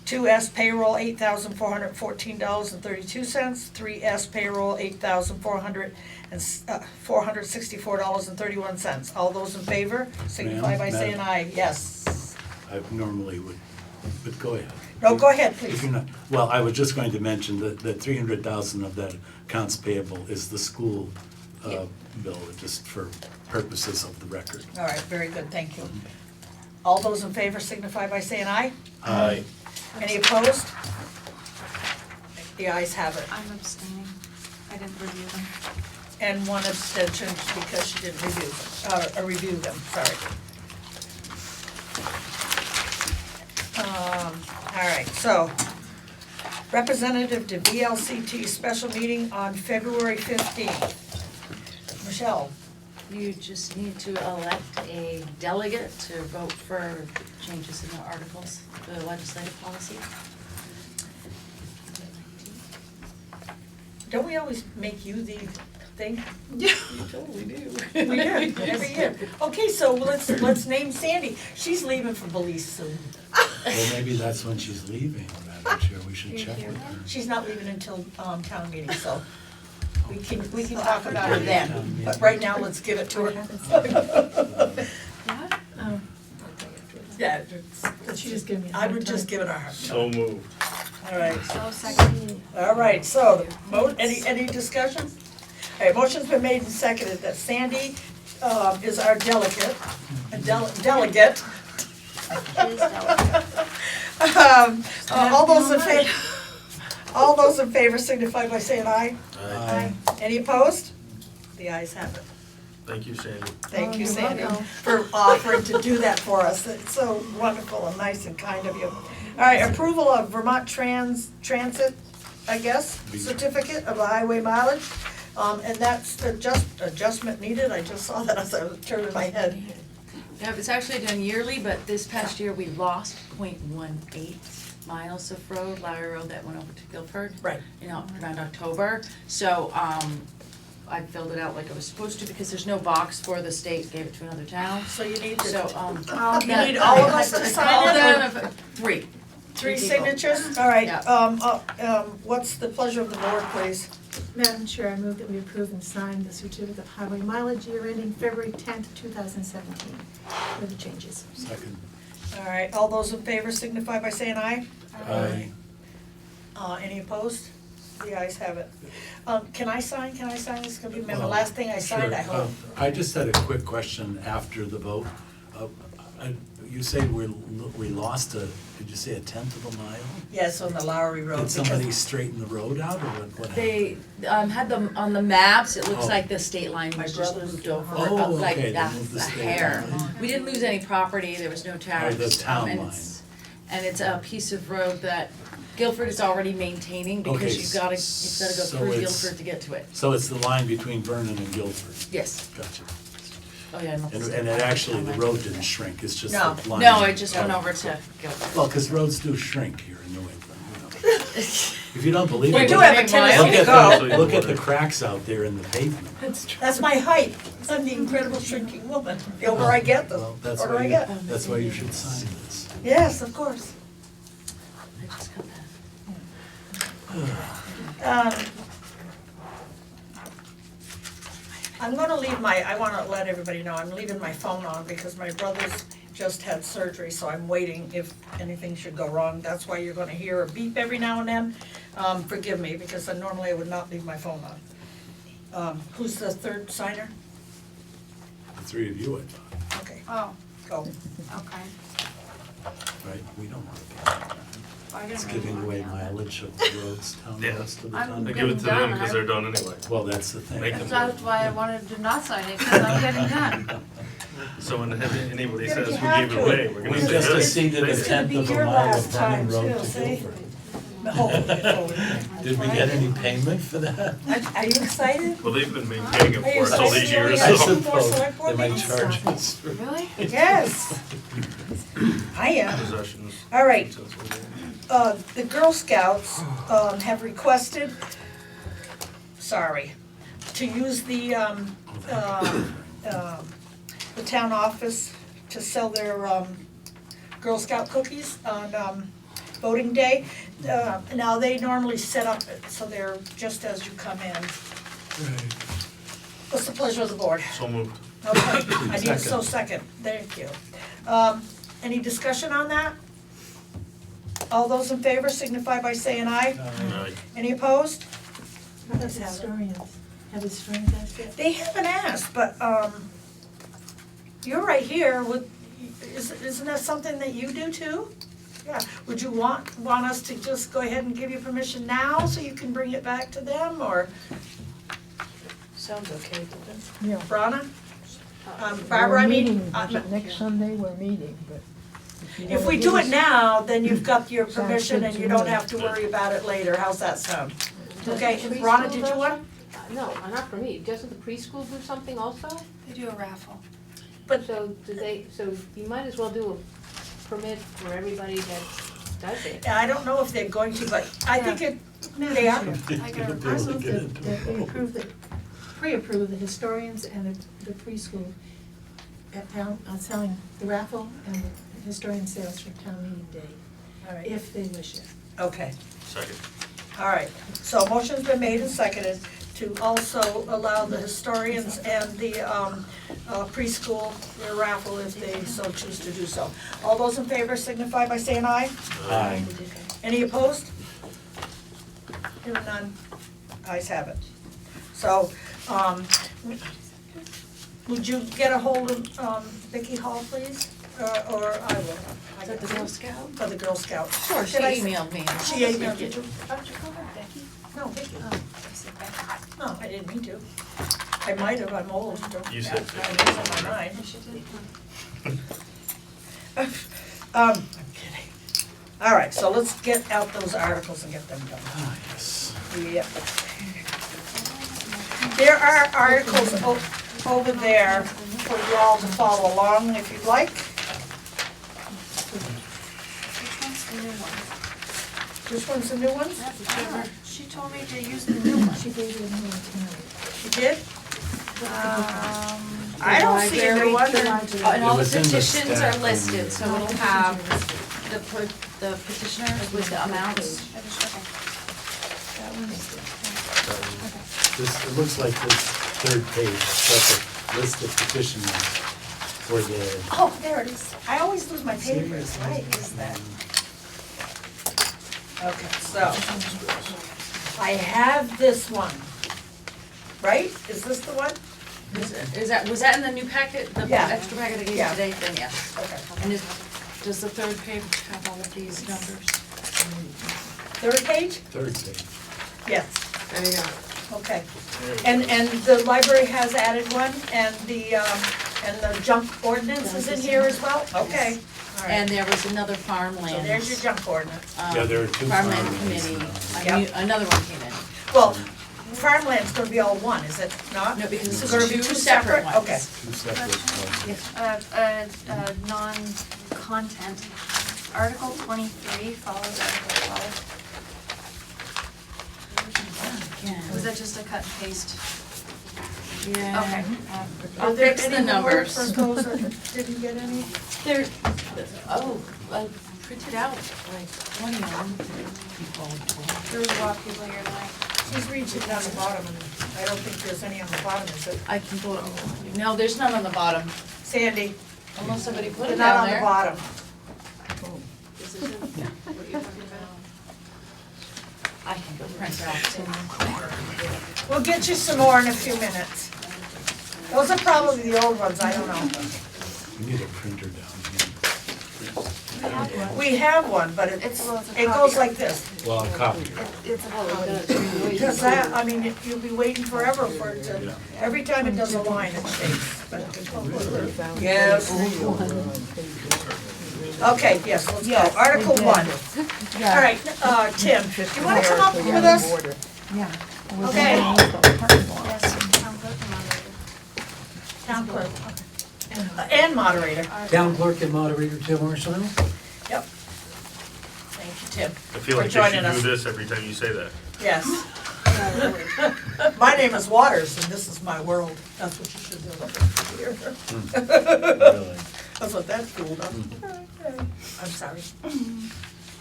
2S payroll, $8,414.32. 3S payroll, $8,464.31. All those in favor, signify by saying aye. Yes. I normally would, but go ahead. No, go ahead, If please. you're not, well, I was just going to mention that 300,000 of that accounts payable is the school bill, just for purposes of the record. All right, very good, thank you. All those in favor signify by saying aye. Aye. Any opposed? The ayes have it. I'm abstaining. I didn't review them. And one abstention because she didn't review them, sorry. All right, so, representative to VLCT special meeting on February 15th. Michelle, You just need to elect a delegate to vote for changes in the articles, the legislative policy. don't we always make you the thing? You totally do. We do, every year. Okay, so let's name Sandy. She's leaving for Belize soon. Well, maybe that's when she's leaving, Madam Chair, we should check with her. She's not leaving until town meeting, so we can talk about her then. But right now, let's give it to her. Yeah, She just gave me a I hard would just time. give it a heart. So moved. All right, So second. all right, so, any discussion? All right, motion's been made and seconded that Sandy is our delegate, delegate. Is delegate. All those in favor signify by saying aye. Aye. Any opposed? The ayes have it. Thank you, Sandy. Thank you, you're Sandy, welcome. for offering to do that for us. It's so wonderful and nice and kind of you. All right, approval of Vermont Transit, I guess, certificate of highway mileage. And that's the adjustment needed. I just saw that as I was turning my head. Yeah, it's actually done yearly, but this past year we lost 0.18 miles of road, Larry Road that went over to Guilford. Right. You know, around October, so, I filled it out like I was supposed to because there's no box for the state, gave it to another town. So you need So, you need all of us to sign all it? of them, three. Three people. signatures? All right, Yeah. what's the pleasure of the board, please? Madam Chair, I move that we approve and sign the certificate of highway mileage year ending February 10th, 2017, with the changes. Second. All right, all those in favor signify by saying aye. Aye. Any opposed? The ayes have it. Can I sign this? It's gonna be the last thing I signed, I Sure. hope. I just had a quick question after the vote. You say we lost did you say a tenth of a mile? Yes, on the Lowry Road. Did somebody because- straighten the road out, or what happened? They had them on the maps, it looks Oh. like the state line My was just brother's- moved over, Oh, okay, like they that's moved the a state hair. line. We didn't lose any property, there was no tax. the town and line. And it's a piece of road that Guilford is already maintaining because Okay, you've gotta go so through it's- Guilford to get to it. So it's the line between Vernon and Guilford? Yes, Gotcha. oh yeah, not the And state it line, actually, town the line. road didn't shrink, it's just No. the line. No, it just went Oh, over to okay. Guilford. Well, because roads do shrink here in New England, you know. If you don't believe it. We do look- have a Look tendency to at go. the, look at the cracks out there in the pavement. That's my height. I'm the incredible shrinking woman. The older I get, the Well, that's older why I you, get. that's why you should sign this. Yes, of course. I just got that. I'm gonna leave I wanna let everybody know, I'm leaving my phone on because my brother's just had surgery, so I'm waiting if anything should go wrong. That's why you're gonna hear a beep every now and then. Forgive me, because normally I would not leave my phone on. Who's the third signer? The three of you, I thought, Okay, Oh, go. okay. right? We don't want to be. Well, I It's didn't giving really away want the other. mileage of the roads, town Yeah. roads to the I'm town. They give it to them because they're done anyway. Well, that's the thing. Make them. That's why I wanted to not sign it, because I'm getting done. So when anybody Yeah, says you we have gave it to. away, we're We gonna say just this. acceded a It's gonna tenth be of a your mile last of Vernon time Road too, to see? Guilford. No. Did we get any payment for that? Are you excited? Well, they've been maintaining it Are you for us all excited these that we years, have I so. some more suppose select board they might meetings? charge us for. Really? Yes, I am. Possessions. All right. Since we did. The Girl Scouts have requested, to use the town office to sell their Girl Scout cookies on voting day. Now, they normally set up it, so they're just as you come in. What's the pleasure of the board? So moved. Okay, I need a second, thank you. Any discussion on that? All those in favor signify by saying aye. Aye. Any opposed? How about the historians? Have historians asked that? They haven't asked, but, you're right here, isn't that something that you do too? Yeah, would you want us to just go ahead and give you permission now so you can bring it back to them, or Sounds okay, doesn't Yeah. Brana? Barbara, I mean, Next Sunday, we're meeting, but if we do it now, then you've got your permission and you don't have to worry about it later, how's that sound? Okay, and Brana, did you want? No, not for me. Doesn't the preschool do something also? They do a raffle. But- So you might as well do a permit for everybody that does it. I don't know if they're going to, but I think they are. I got a They're I raffle. move that they approve pre-approve the historians and the preschool at town, selling the raffle and the historian sales for town meeting day, All right. if they wish it. Okay, Second. all right, so motion's been made and seconded to also allow the historians and the preschool their raffle if they so choose to do so. All those in favor signify by saying aye. Aye. Any opposed? Hearing none, ayes have it. So, would you get a hold of Vicki Hall, please? Or I will. Is that the Girl Scout? For the Girl Scouts. Sure, she Did I- emailed me. She emailed you. How'd you call her, Becky? No, Vicki. Oh, I said Becky. No, I didn't mean to. I might have, I'm old, don't. You said It's on my mind. She did. I'm kidding. All right, so let's get out those articles and get them done. Ah, yes. Yep. There are articles over there for you all to follow along if you'd like. Which one's the new one? Which one's the new one? She told me to use the new one. She gave you a new one tonight. You did? Um, I don't see a new one. And all It the was in the petitions stack are when listed, you- so it'll have the petitioners with the amounts. I just, okay. That one is This, it looks like this third page, got the list of petitions for the. Oh, there it is. I always lose my papers, right, is that? Okay, so, I have this one, right? Is this the one? Was that in the new packet, the Yeah. extra packet I gave you Yeah. today? Then yes. Okay. And does the third page have all of these numbers? Third page? Third page. Yes, There you go. okay. And the library has added one, and the junk ordinance is in here as well? Okay, all right. And there was another So farmland. there's your junk ordinance. Yeah, there are two Farmland farmlands committee, Yep. another one came in. Well, farmland's gonna be all one, is it not? No, because It's it's gonna be two separate ones. Okay. Two separate ones. Non-content, Article 23 follows Article 12. Was that just a cut and paste? Yeah. Okay. Are I'll there fix the any more numbers. for those that didn't get any? There, I printed out like 20 of them. There's a lot of people here tonight. She's reaching down the bottom, and I don't think there's any on the bottom, is it? I can go, no, there's none on the bottom, Sandy, unless somebody put they're it not down on the there. bottom. This is it? What you're talking about? I can go print out. We'll get you some more in a few minutes. Those are probably the old ones, I don't know. We need a printer down We have one, but it It's, well, it's a it goes copy. like this. here. Well, a copy. It's a copy. Because that, I mean, you'll be waiting forever for it to, every time it does a line, it shakes. But yes. Okay, yes, let's go. Article 1. All right, Tim, do you wanna come up with us? Yeah. Okay. Yes, town clerk and moderator. Town clerk. And moderator. Town clerk and moderator Tim Arsenault. Yep. Thank you, Tim. I feel For like they should joining us. do this every time you say that. Yes. My name is Waters, and this is my world. That's what you should do. That's what that fool does. I'm sorry.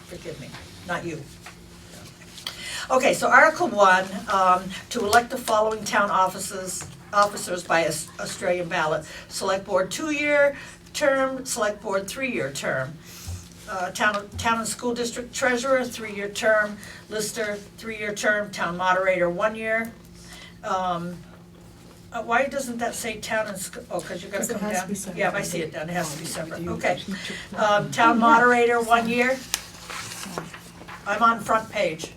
Forgive me, not you. Okay, so Article 1, to elect the following town officers by Australian ballot. Select Board 2-year term, Select Board 3-year term. Town and School District Treasurer, 3-year term. Lister, 3-year term. Town Moderator, 1 year. Why doesn't that say town and oh, because you're gonna 'Cause it come has to down? be separate. Yeah, I see it down, it has to be separate, okay. Town Moderator, 1 year. I'm on front page.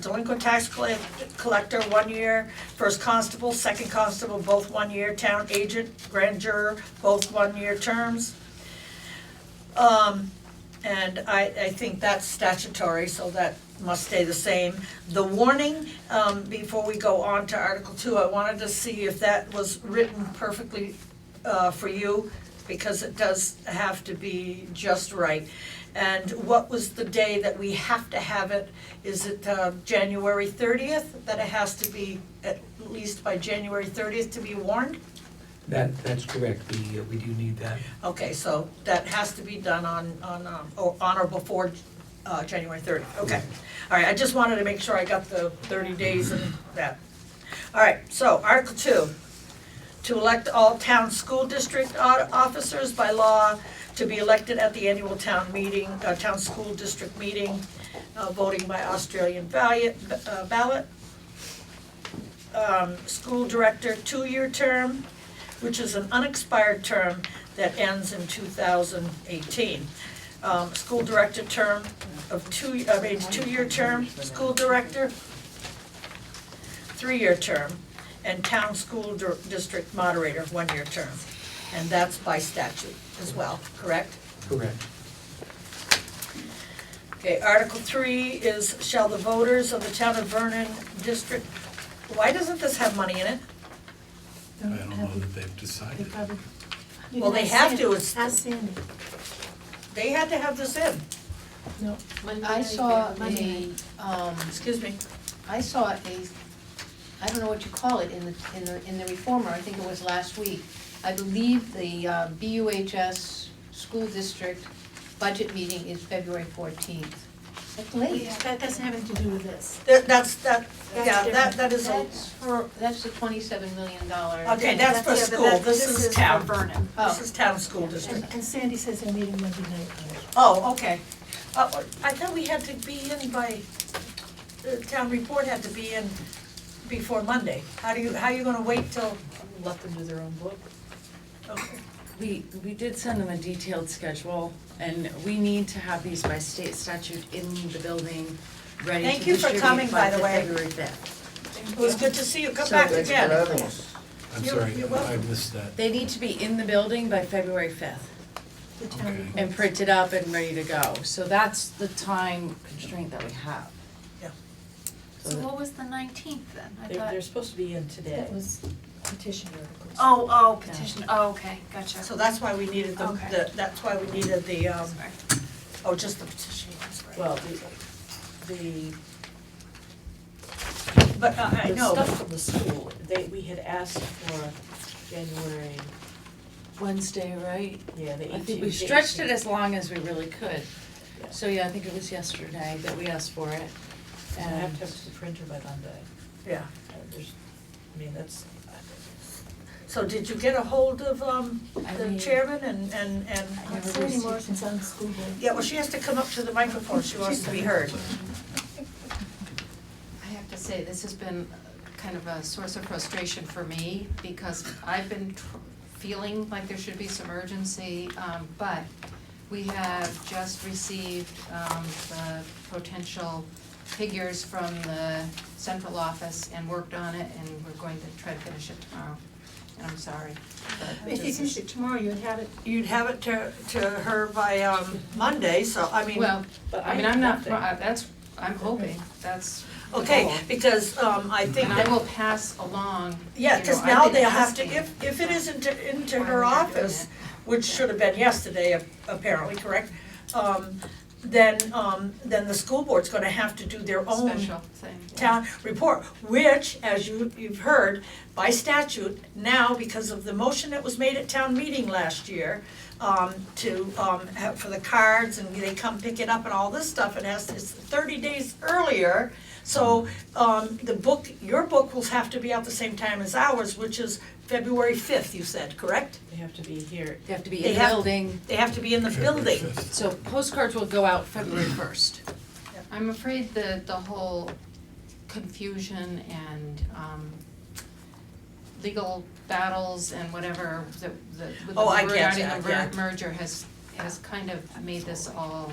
Delinquent tax collector, 1 year. First constable, second constable, both 1 year. Town agent, grand juror, both 1 year terms. And I think that's statutory, so that must stay the same. The warning, before we go on to Article 2, I wanted to see if that was written perfectly for you, because it does have to be just right. And what was the day that we have to have it? Is it January 30th, that it has to be at least by January 30th to be warned? That's correct, we do need that. Okay, so that has to be done on or before January 30th, okay. All right, I just wanted to make sure I got the 30 days and that. All right, so Article 2, to elect all town school district officers by law to be elected at the annual town meeting, town school district meeting, voting by Australian ballot. School director, 2-year term, which is an unexpired term that ends in 2018. School director term of 2-year term, school director, 3-year term, and town school district moderator, 1-year term. And that's by statute as well, correct? Correct. Okay, Article 3 is, shall the voters of the town of Vernon district, why doesn't this have money in it? I don't know that they've decided. Well, they have to, it's, Ask Sandy. they had to have this in. No. I saw Excuse me. I saw I don't know what you call it, in the Reformer, I think it was last week. I believe the BUHS school district budget meeting is February 14th. That's late. That doesn't have anything to do with this. That is a, That's the $27 million. okay, that's for school, this is town. Vernon. This is town school district. And Sandy says they're meeting Monday night. Oh, okay. I thought we had to be in by, the town report had to be in before Monday? How are you gonna wait till, Let them do their own book. okay, We did send them a detailed schedule, and we need to have these by state statute in the building, ready Thank to you for distribute coming, by by the way. February 5th. it was good to see you, come So back it's again. I'm You're- sorry, you're welcome. I missed that. They need to be in the building by February 5th The town Okay. reports. and printed up and ready to go. So that's the time constraint that we have. So what was the 19th then? I They're, thought, they're supposed to be in today. That was petition articles. oh, petition, oh, okay, gotcha. So that's why we needed Okay. that's why we needed the, Sorry. just the petition, that's right. Well, the But I the know, stuff from the school, we had asked for January, Wednesday, right? yeah, the 18th. I think we stretched it as long as we really could. So yeah, I think it was yesterday that we asked for it. And I have And to have the printer by Monday. yeah. That's, So did you get a hold of, I the mean- chairman and? I don't see any more since I'm on the school board. Yeah, well, she has to come up to the microphone, she wants to be heard. I have to say, this has been kind of a source of frustration for me, because I've been feeling like there should be some urgency, but we have just received the potential figures from the central office and worked on it, and we're going to try to finish it tomorrow. And I'm sorry, but If you this finish is, it tomorrow, you'd have it. To her by, Monday, so I mean. well, but I mean, I'm not, I'm hoping, that's the Okay, goal. because, I think And that. I will pass along, Yeah, you because know, now I've been they'll have to, asking. if it is into Why her we are doing office, it. which should have been yesterday, apparently, correct? Then the school board's gonna have to do their own Special thing. yeah. town report, which, as you've heard, by statute, now, because of the motion that was made at town meeting last year, for the cards, and they come pick it up and all this stuff, it's 30 days earlier. So, your book will have to be out the same time as ours, which is February 5th, you said, correct? they have to be here. they have to be They in the have- building, They have to be in the February building. 5th. so postcards will go out February 1st. I'm afraid that the whole confusion and legal battles and whatever with Oh, I the get regarding that, the yeah. merger has kind of made this all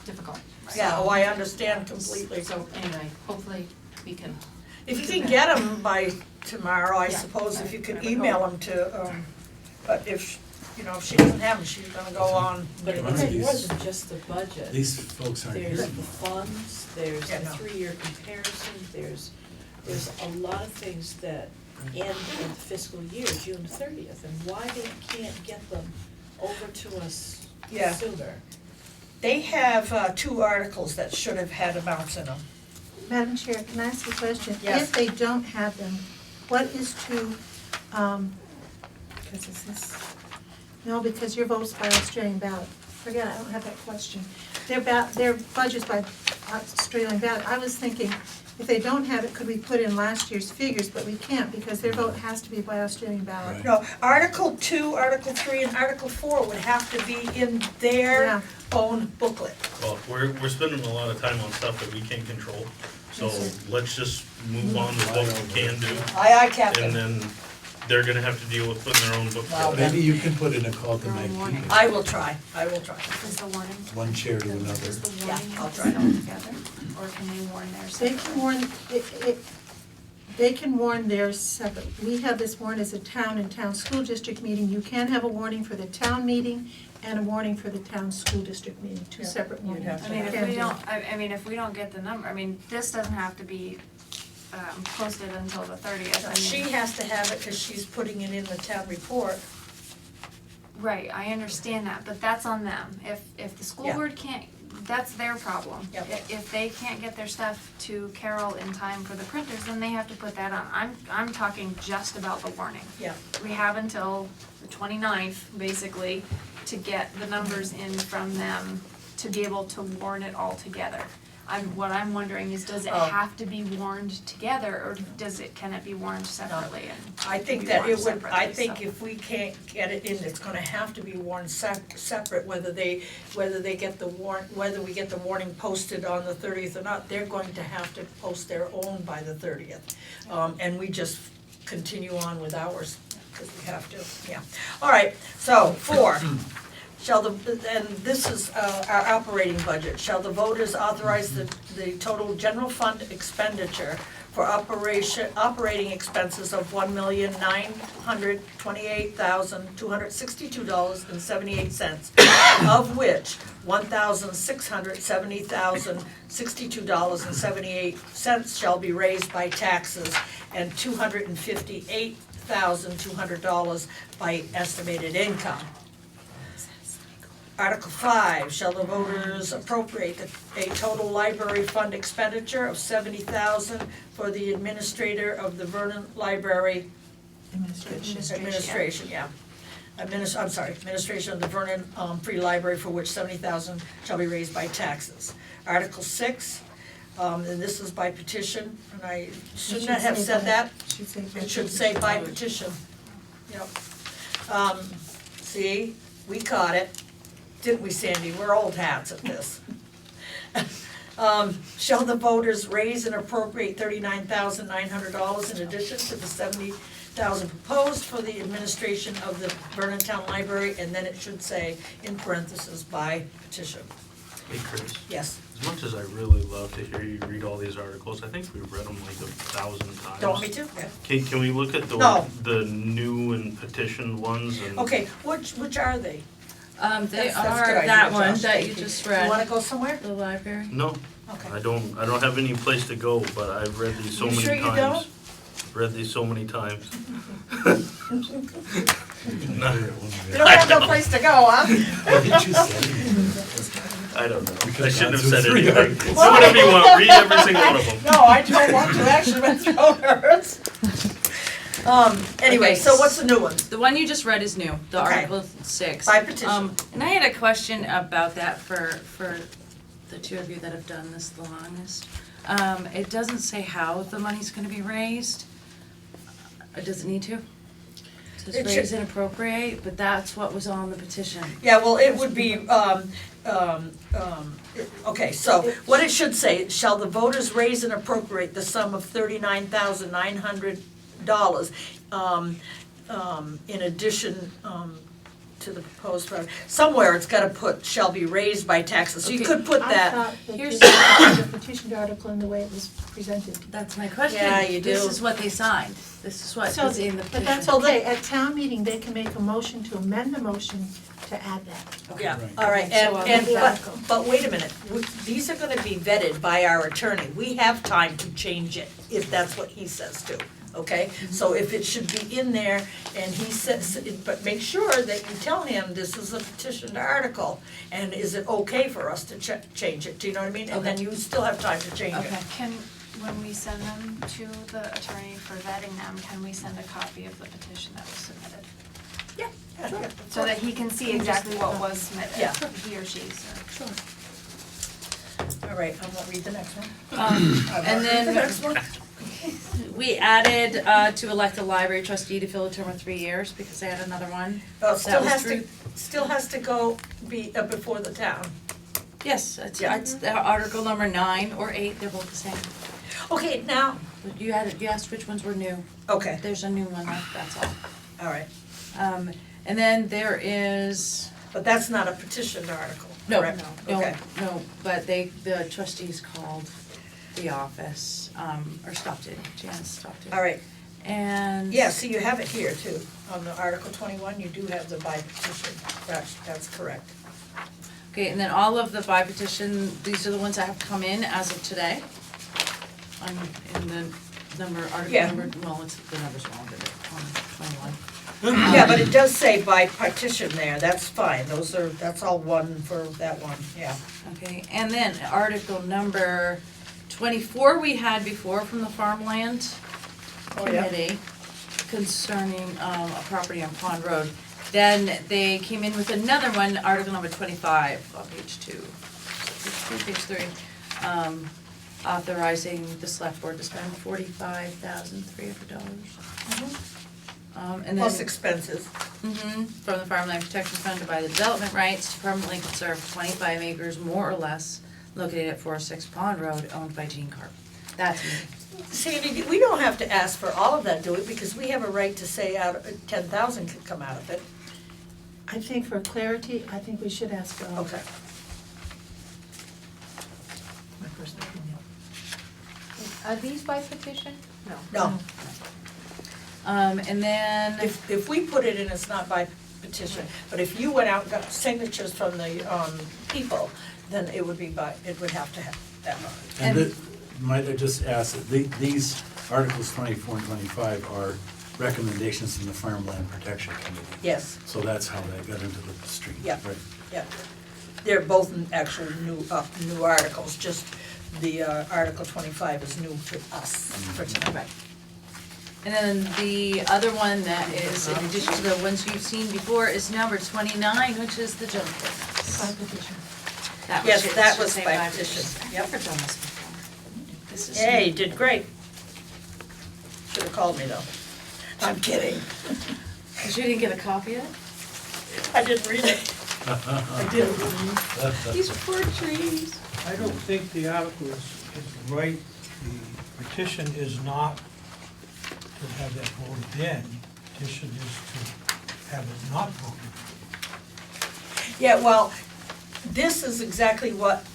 difficult. Yeah, So- oh, I understand completely. So anyway, hopefully we can, If you can get them by tomorrow, I Yeah, suppose, if you could I would email hope. them to, but if she doesn't have them, she's gonna go on. But One of it's more these- than just the budget. These folks aren't There's here. the funds, there's Yeah, the no. 3-year comparison, there's a lot of things that end in the fiscal year, June 30th, and why they can't get them over to us Yeah. sooner. They have 2 articles that should have had amounts in them. Madam Chair, can I ask a question? Yes. If they don't have them, what is to, because is this, no, because your vote's by Australian ballot. Forget it, I don't have that question. Their budget's by Australian ballot. I was thinking, if they don't have it, could we put in last year's figures, but we can't, because their vote has to be by Australian ballot. Right. No, Article 2, Article 3, and Article 4 would have to be in their Yeah. own booklet. Well, we're spending a lot of time on stuff that we can't control, so let's just move on to what we can do. Aye, aye, And Captain. then they're gonna have to deal with putting their own book Wow. together. Maybe you can put in a call to Mike Keegan, I will try. Is the warning, one chair to is another. the Yeah, warning I'll have to try. go together, or can they warn theirs They separately? can warn, they can warn theirs separate. We have this warned as a town and town school district meeting. You can have a warning for the town meeting and a warning for the town school district meeting, 2 Yeah, separate you'd warnings. have I mean, Can if we do. don't, I mean, if we don't get the number, I mean, this doesn't have to be posted until the 30th, I mean. She has to have it because she's putting it in the town report. Right, I understand that, but that's on them. If the school Yeah. board can't, that's their problem. Yep. If they can't get their stuff to Carol in time for the printers, then they have to put that on. I'm talking just about the warning. Yeah. We have until the 29th, basically, to get the numbers in from them to be able to warn it all together. what I'm wondering is, does it Oh. have to be warned together, or can it be warned separately and? I think be that warned it would, I separately, think so- if we can't get it in, it's gonna have to be warned separate, whether they get the warrant, whether we get the warning posted on the 30th or not, they're going to have to post their own by the 30th. And we just continue on with ours, because we have to, yeah. All right, so 4, and this is our operating budget, shall the voters authorize the total general fund expenditure for operating expenses of $1,928,262.78, of which $1,670,062.78 shall be raised by taxes, and $258,200 by estimated income. Article 5, shall the voters appropriate a total library fund expenditure of $70,000 for the administrator of the Vernon Library Administration, yeah. Administration of the Vernon Free Library, for which $70,000 shall be raised by taxes. Article 6, and this is by petition, and I shouldn't have said that. It should say by petition. Yep. See, we caught it. Didn't we, Sandy? We're old hats at this. Shall the voters raise and appropriate $39,900 in addition to the $70,000 proposed for the administration of the Vernon Town Library, and then it should say, in parentheses, by petition. Hey Chris, Yes. as much as I really love to hear you read all these articles, I think we've read them like 1,000 times. Don't want me to? Yeah. Can we look at No. the new and petitioned ones and? Okay, which are they? They That's good are idea, that one Josh. that Thank you you. just You read, wanna go somewhere? the library. No, Okay. I don't have any place to go, but I've read these so You many sure times. you don't? Read these so many times. You don't have no place to go, huh? I don't know. could've I shouldn't have gone said through 3 anything. articles. Do whatever you want, read every single one of them. No, I don't want to, actually, my throat hurts. Anyway, Okay, so what's the new one? The one you just read is new, the Okay. Article 6. By petition. And I had a question about that for the two of you that have done this the longest. It doesn't say how the money's gonna be raised. Does it need to? It says It raise should- and appropriate, but that's what was on the petition. Yeah, well, it would be, okay, so what it should say, shall the voters raise and appropriate the sum of $39,900, in addition, to the proposed project. Somewhere it's gotta put shall be raised by taxes, so you Okay. could put I that. thought that Here's- this was the petitioned article in the way it was presented. That's my question. Yeah, you This do. is what they signed. This is what So, was in the petition. but that's okay, at town meeting, they can make a motion to amend the motion to add that. Yeah, Right. all right, Okay, so and, I'll- but wait a minute, these are gonna be vetted by our attorney, we have time to change it, if that's what he says to, okay? So if it should be in there, and he says, but make sure that you tell him this is a petitioned article, and is it okay for us to change it, do you know what I mean? And then you still have time to change it. Okay. When we send them to the attorney for vetting them, can we send a copy of the petition that was submitted? Yeah, sure. So that he can see exactly what was submitted, Yeah. he or she, so. Sure. All right, I won't read the next one. And then- The next one. We added to elect a library trustee to fill a term of 3 years because they had another one. Oh, That still was has to go be before the town. Yes, it's Yeah. article number 9 or 8, they're both the same. Okay, now, But you asked which ones were new. okay, There's a new one, that's all. all right, And then there is, but that's not a petitioned article, no, correct? no, Okay. no, but the trustees called the office, or stopped in, Janice stopped in. All right, And. yeah, see, you have it here too, on the Article 21, you do have the by petition, that's correct. Okay, and then all of the by petition, these are the ones that have come in as of today. In the article Yeah. number, well, it's, the number's wrong, but it's 21. Yeah, but it does say by partition there, that's fine, that's all one for that one, yeah. Okay, and then article number 24 we had before from the farmland Oh, yeah. committee concerning a property on Pond Road. Then they came in with another one, article number 25 on page 2. Page 3. authorizing the select board to spend $45,300. And then. Plus expenses. From the Farmland Protection Fund to buy the development rights to permanently conserve 25 acres more or less located at 406 Pond Road, owned by Gene Carp. That's me. Sandy, we don't have to ask for all of that, do we? Because we have a right to say 10,000 could come out of it. I think for clarity, I think we should ask for all. Okay. My personal opinion. Are these by petition? No. No, And then. if we put it in, it's not by petition, but if you went out and got signatures from the people, then it would have to have that on it. And might I just ask, these Articles 24 and 25 are recommendations from the Farmland Protection Committee? Yes, So that's how they got into the street? Yeah. Right. yeah. They're both actual new articles, just the Article 25 is new to us for tonight. Right. And then the other one that is, in addition to the ones you've seen before, is number 29, which is the junk ordinance. By petition. Yes, that was by petition. I've Yep. never done this before. This is. Hey, you did great. Should have called me though. I'm kidding. Because you didn't get a copy of it? I didn't read it. I didn't. These poor trees. I don't think the article is right. The petition is not to have that voted in. Petition is to have it not voted. Yeah, well, this is exactly what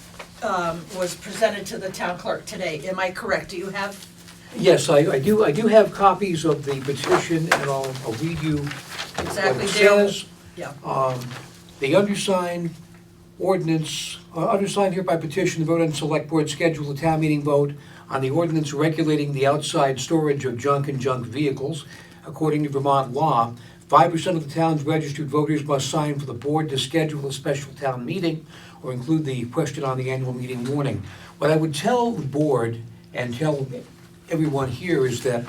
was presented to the town clerk today. Am I correct? Do you have? Yes, I do have copies of the petition, and I'll read you what Exactly it there. says. Yeah. The undersigned ordinance, undersigned hereby petition, the Vernon Selectboard schedule a town meeting vote on the ordinance regulating the outside storage of junk and junk vehicles. According to Vermont law, 5% of the town's registered voters must sign for the board to schedule a special town meeting or include the question on the annual meeting warning. What I would tell the board and tell everyone here is that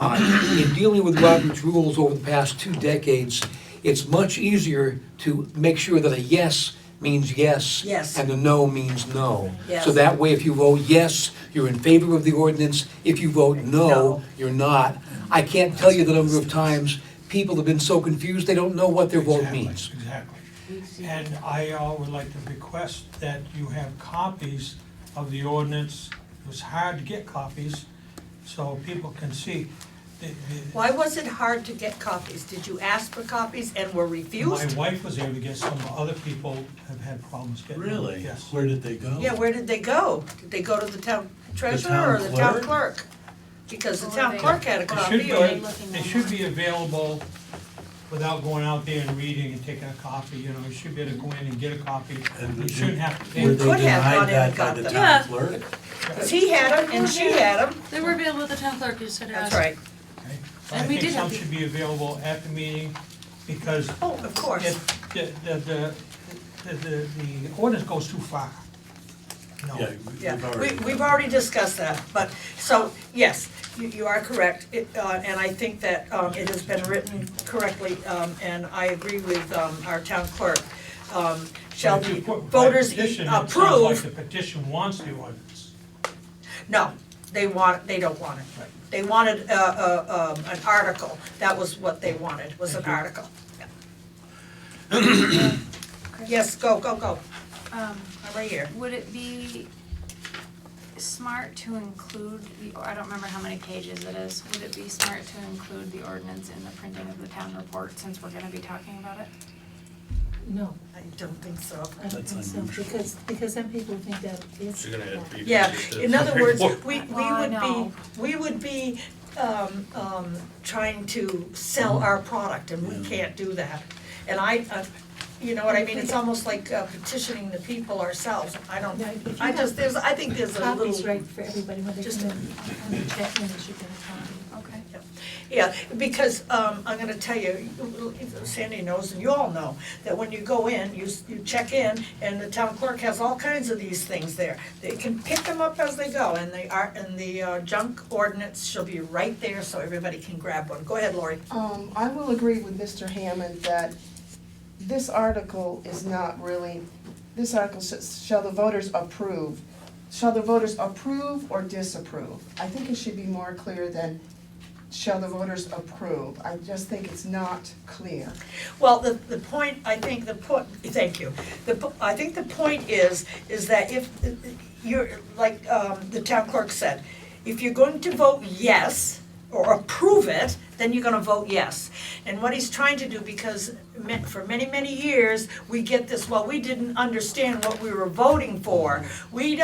in dealing with Robert's rules over the past 2 decades, it's much easier to make sure that a yes means yes, Yes. and a no means no. Yes. So that way, if you vote yes, you're in favor of the ordinance. If you vote No. no, you're not. I can't tell you the number of times people have been so confused, they don't know what their vote means. Exactly. And I would like to request that you have copies of the ordinance. It was hard to get copies, so people can see. Why was it hard to get copies? Did you ask for copies and were My refused? wife was able to get some, other people have had problems getting them. Really? Yes. Where did they go? Yeah, where did they go? Did they go to the town treasurer or the town clerk? Because the town clerk had a They copy should or. be, they should be available without going out there and reading and taking a copy, you know, you should be able to go in and get a copy. And You shouldn't have to You Were pay. they could have denied gone in that and by got the them. town Yeah. clerk? Because he had them and she had them. They were available at the town clerk, you said. That's right. Okay? But And I we think did have some the- should be available at the meeting, because Oh, of course. if the ordinance goes too far. No. Yeah, Yeah, we've already. we've already discussed that, but, so, yes, you are correct. And I think that it has been written correctly, and I agree with our town clerk. Shall But if you the put by voters petition, it sounds approve? like the petition wants the ordinance. No, they don't want it. Right. They wanted an article. That was what they wanted, was an article. Yeah. Yes, go. I'm right here. Would it be smart to include I don't remember how many pages it is, would it be smart to include the ordinance in the printing of the town report, since we're gonna be talking about it? No, I don't think so. I don't That's think so, unusual. because then people think that it's. You're gonna add 3 Yeah, pages to in the other words, report. we would be trying to sell our product, and we can't do that. And you know what I mean, it's almost like petitioning the people ourselves. I don't, Yeah, if you I have think there's a Copies little, right for everybody when they just- come in, on the check in, they should get a copy. Okay. yeah, because I'm gonna tell you, Sandy knows, and you all know, that when you go in, you check in, and the town clerk has all kinds of these things there. They can pick them up as they go, and the junk ordinance shall be right there, so everybody can grab one. Go ahead, Lori. I will agree with Mr. Hammond that this article is not really, this article shall the voters approve shall the voters approve or disapprove? I think it should be more clear than shall the voters approve. I just think it's not clear. Well, the point, I think thank you. I think the point is that if you're, like, the town clerk said, if you're going to vote yes, or approve it, then you're gonna vote yes. And what he's trying to do, because for many, many years, we get this, well, we didn't understand what we were voting for. We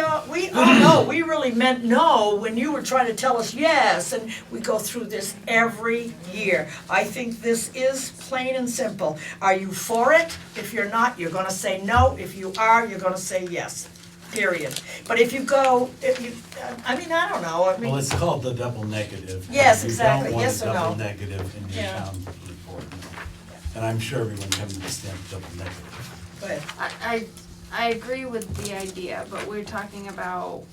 really meant no when you were trying to tell us yes, and we go through this every year. I think this is plain and simple. Are you for it? If you're not, you're gonna say no. If you are, you're gonna say yes. Period. But if you go, I don't know, Well, it's called the double negative. Yes, exactly. Yes or You no? don't want a double negative in your Yeah. town report. No. And I'm sure everyone can understand double negative. Go ahead. I agree with the idea, but we're talking about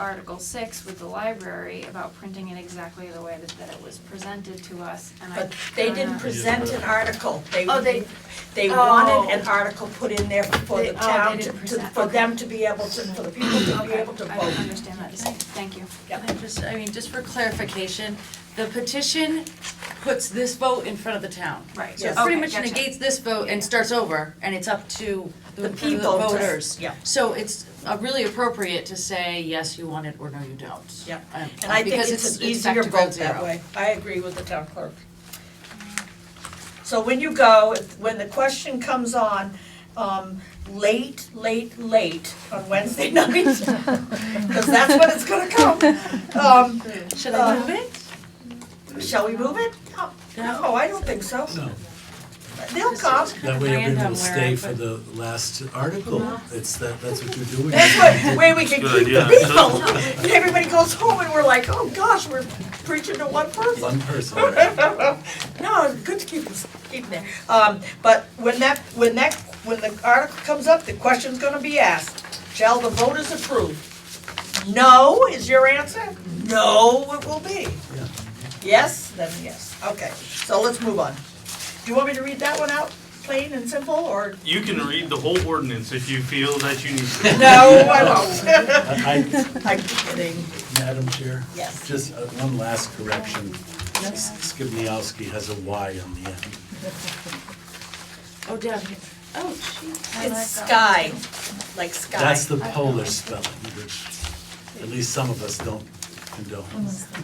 Article 6 with the library, about printing it exactly the way that it was presented to us, and But they didn't present an article. They Oh. wanted an article put in there for the They town, didn't present, for okay. them to be able to, for the people to be able to I vote. understand that, thank you. Just for clarification, the petition puts this vote in front of the town. Right. So it Yes. pretty Okay, much gotcha. negates this vote and starts over, and it's up to The the people to- voters. yeah. So it's really appropriate to say, yes, you want it, or no, you don't. Yeah. And I think Because it's an back easier to vote vote that zero. way. I agree with the town clerk. So when you go, when the question comes on, late on Wednesday night, because that's when it's gonna come. Should I move it? Shall we move it? No, I don't think so. No, They'll come. that way everyone Random will where stay I for put- the last article. That's what you're doing. That's what, where we can Good keep the idea. people. And everybody goes home and we're like, oh gosh, we're preaching to one person. One person. No, it's good to keep there. But when the article comes up, the question's gonna be asked, shall the voters approve? No is your answer? No, it will be. Yeah. Yes, then yes. Okay, so let's move on. Do you want me to read that one out, plain and simple, or? You can read the whole ordinance if you feel that you need to. No, I won't. I- I'm kidding. Madam Chair? Yes. Just one last correction. Skibniowski has a Y on the end. Oh, down here. Oh, gee. It's sky, like sky. That's the Polish spelling, which at least some of us don't condone.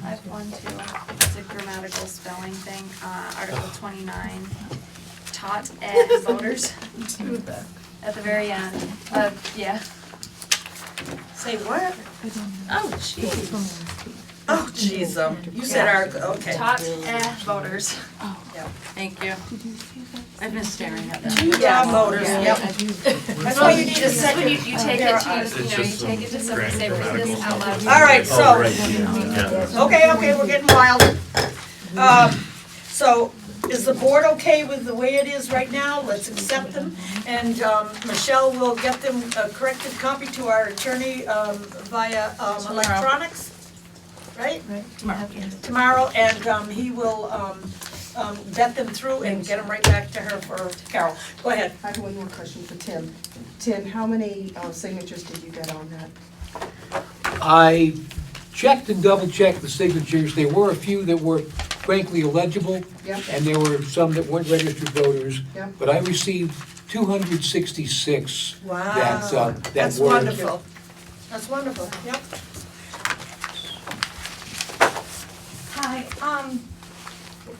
I have one too, it's a grammatical spelling thing, Article 29, taught ed voters. At the very end, yeah. Say what? Oh, jeez. Oh, jeez, you said article, okay. Taught voters. Thank you. I've been staring at that. Yeah, voters, yep. That's why you need a When second. you take it to, you take it to somebody, say, read this out loud. All right, Oh, so, right, yeah. okay, we're getting wild. So, is the board okay with the way it is right now? Let's accept them, and Michelle will get them a corrected copy to our attorney via electronics, right? Tomorrow, and he will vet them through and get them right back to her for Carol. Go ahead. I have one more question for Tim. Tim, how many signatures did you get on that? I checked and double-checked the signatures. There were a few that were frankly illegible, Yep. and there were some that weren't registered voters. Yep. But I received 266 Wow, that that's were. wonderful. That's wonderful, yep. Hi,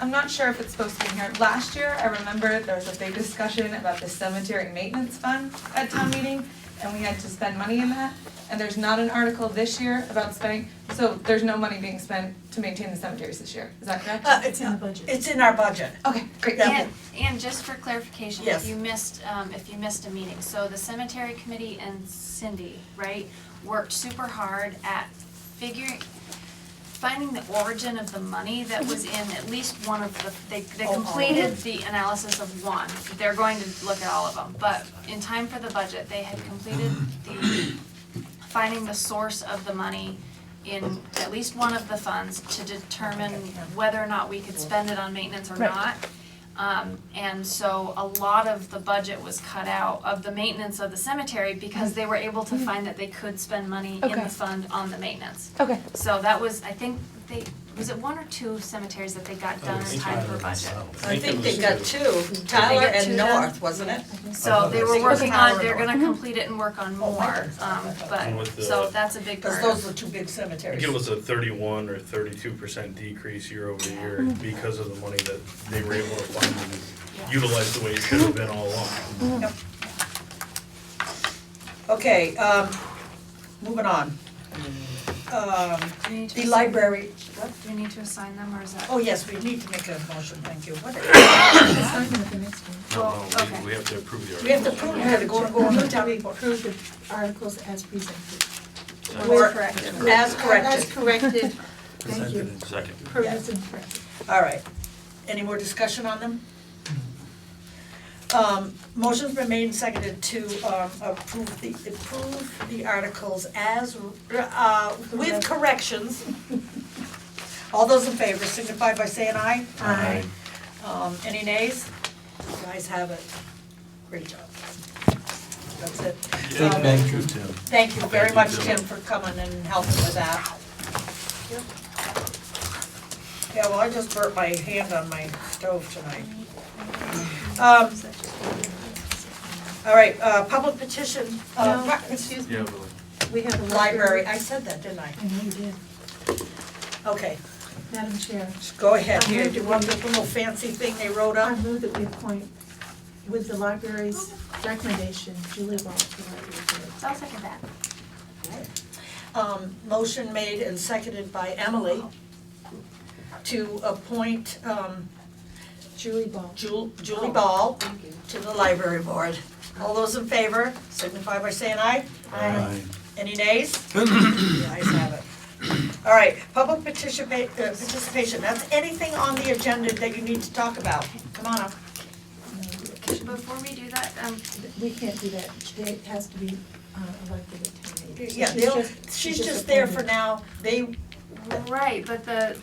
I'm not sure if it's supposed to be in here. Last year, I remember there was a big discussion about the cemetery maintenance fund at town meeting, and we had to spend money in that. And there's not an article this year about spending, so there's no money being spent to maintain the cemeteries this year, is that correct? It's in the budget. It's in our budget. Okay, great, Yeah. And just for clarification, Yes. if you missed a meeting, so the cemetery committee and Cindy, right, worked super hard at finding the origin of the money that was in at least one of the, they completed the analysis of one. They're going to look at all of them, but in time for the budget, they had completed finding the source of the money in at least one of the funds to determine whether or not we could spend it on maintenance or not. And so a lot of the budget was cut out of the maintenance of the cemetery because they were able to find that they could spend money in Okay. the fund on the maintenance. Okay. So that was, I think was it 1 or 2 cemeteries that they got done in time for budget? I think they got 2, Tyler get and 2 done? North, wasn't it? So they were Okay. working on, they're North. gonna complete it and work on more, And with but, the- so that's a big Because part those of. were 2 big I cemeteries. think it was a 31 or 32% decrease year over year because of the money that they were able to find and utilize the way it should have been all along. Yep. Okay, moving on. Do you need to The assign- library, what? Do we need to assign them, or is that? Oh, yes, we need to make a motion, thank you. What? Assign them at the next one. No, Well, no, okay. we have to approve the article. We have to prove that it's going to go on the town We report. approve the articles as presented. Or- corrected. As corrected. As corrected, thank you. Second. Approved as corrected. All right. Any more discussion on them? Motion's been made and seconded to approve the articles as, with corrections. All those in favor signify by saying aye. Aye. Any nays? You guys have it. Great job. That's it. Thank you, Tim. Thank you very Thank you, much, Tim. Tim, for coming and helping with that. Yeah, well, I just burnt my hand on my stove tonight. All right, public petition, No, excuse me, Yeah, really. we have a library, I said that, didn't I? I know you did. Okay, Madam Chair, go ahead, here, do you want the little fancy thing they wrote I up? move that we appoint, with the library's recommendation, Julie Ball to the library board. I'll second that. Motion made and seconded by Emily to appoint, Julie Ball. Julie Ball to the library board. All those in favor signify by saying aye. Aye. Any nays? The ayes have it. All right, public participation, that's anything on the agenda that you need to talk about. Come on up. Before we do that, We can't do that, it has to be elected at town meeting. So Yeah, she's just there for appointed. now. They, right, but the,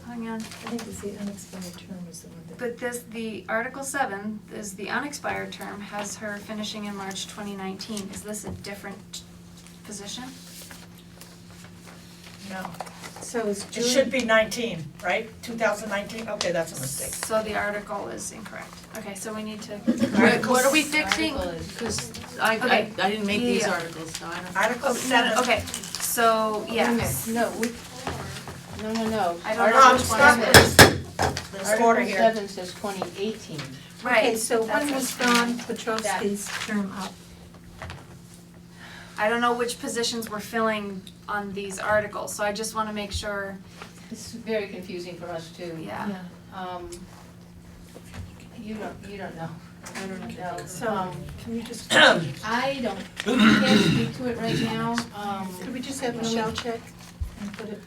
hang on, I think it's the unexpired term is the one that. but the Article 7 is the unexpired term, has her finishing in March 2019. Is this a different position? no, So is it Julie. should be 19, right? 2019, okay, that's a mistake. So the article is incorrect. Okay, so we need to. What are we fixing? Article is- Cause Okay. I didn't make these Yeah. articles, so I don't. Article Oh, 7. Okay, so, yes. No, no. I don't No, know I'm which one stuck it with is. this order Article here. 7 says 2018. Right. Okay, so when that's was it. Don Petrovsky's term up? I don't know which positions we're filling on these articles, so I just wanna make sure, It's very confusing for us too. yeah. You don't know. I don't know. So, can we just, I can't speak to it right now. could we just have Michelle check and put it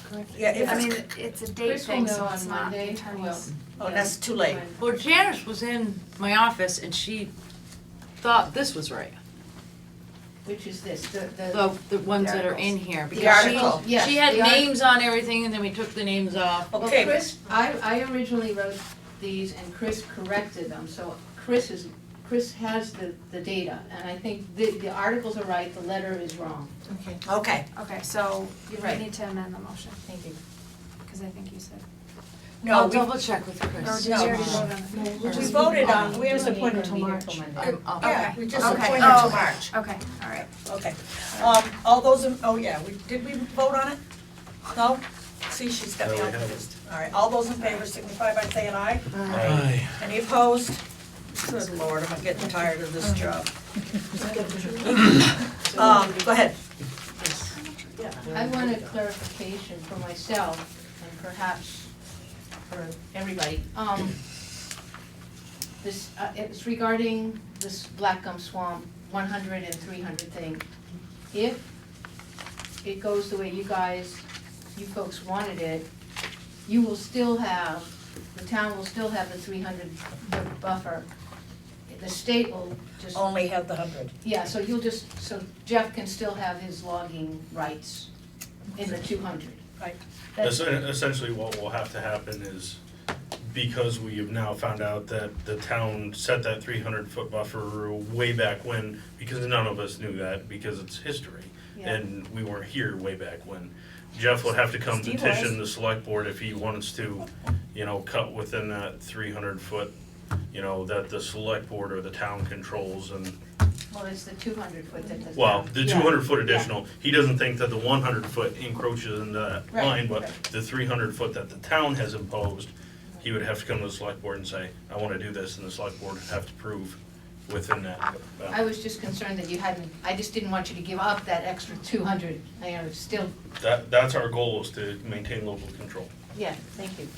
correctly? Yeah, if I it's, mean, it's a date Chris will thing, know so on it's not the Monday. attorney's. oh, that's too late. Well, Janice was in my office and she thought this was right. Which is this, The ones that are in here, because article. she, Yes, she had the art- names on everything and then we took the names off. Well, Okay, Chris, I originally wrote these and Chris corrected them, so Chris has the data, and I think the articles are right, the letter is wrong. Okay. okay. Okay, so You're we right. need to amend the motion, Thank you. cause I think you said. No, I'll we, double check with Or Chris. did you No. already vote on it? We we voted on, We just appointed till March. yeah, we just Okay. appointed Oh, to okay. March. Okay, alright. Okay. All those in, oh yeah, did we vote on it? No? See, she's got me No, we all haven't. confused. All right, all those in favor signify by saying aye. Aye. Any opposed? Good lord, I'm getting tired of this job. Go ahead. I want a clarification for myself and perhaps for everybody. This, it's regarding this Black Gum Swamp 100 and 300 thing. If it goes the way you folks wanted it, you will still have, the town will still have the 300 foot buffer. The state will just. Only have the 100. Yeah, so so Jeff can still have his logging rights in the 200. Right. Essentially, what will have to happen is, because we have now found out that the town set that 300-foot buffer way back when, because none of us knew that, because it's history. Yeah. And we weren't here way back when. Jeff would have to come Steve petition was. the select board if he wants to, cut within that 300-foot, that the select board or the town controls, and, Well, it's the 200 foot that does. well, the Yeah. 200-foot additional, he doesn't think that the 100-foot encroaches into that Right, line, but right. the 300-foot that the town has imposed, he would have to come to the select board and say, I wanna do this, and the select board would have to prove within that. I was just concerned that you hadn't, I just didn't want you to give up that extra 200, I know, it's still, That's our goal, is to maintain local control. yeah, thank you.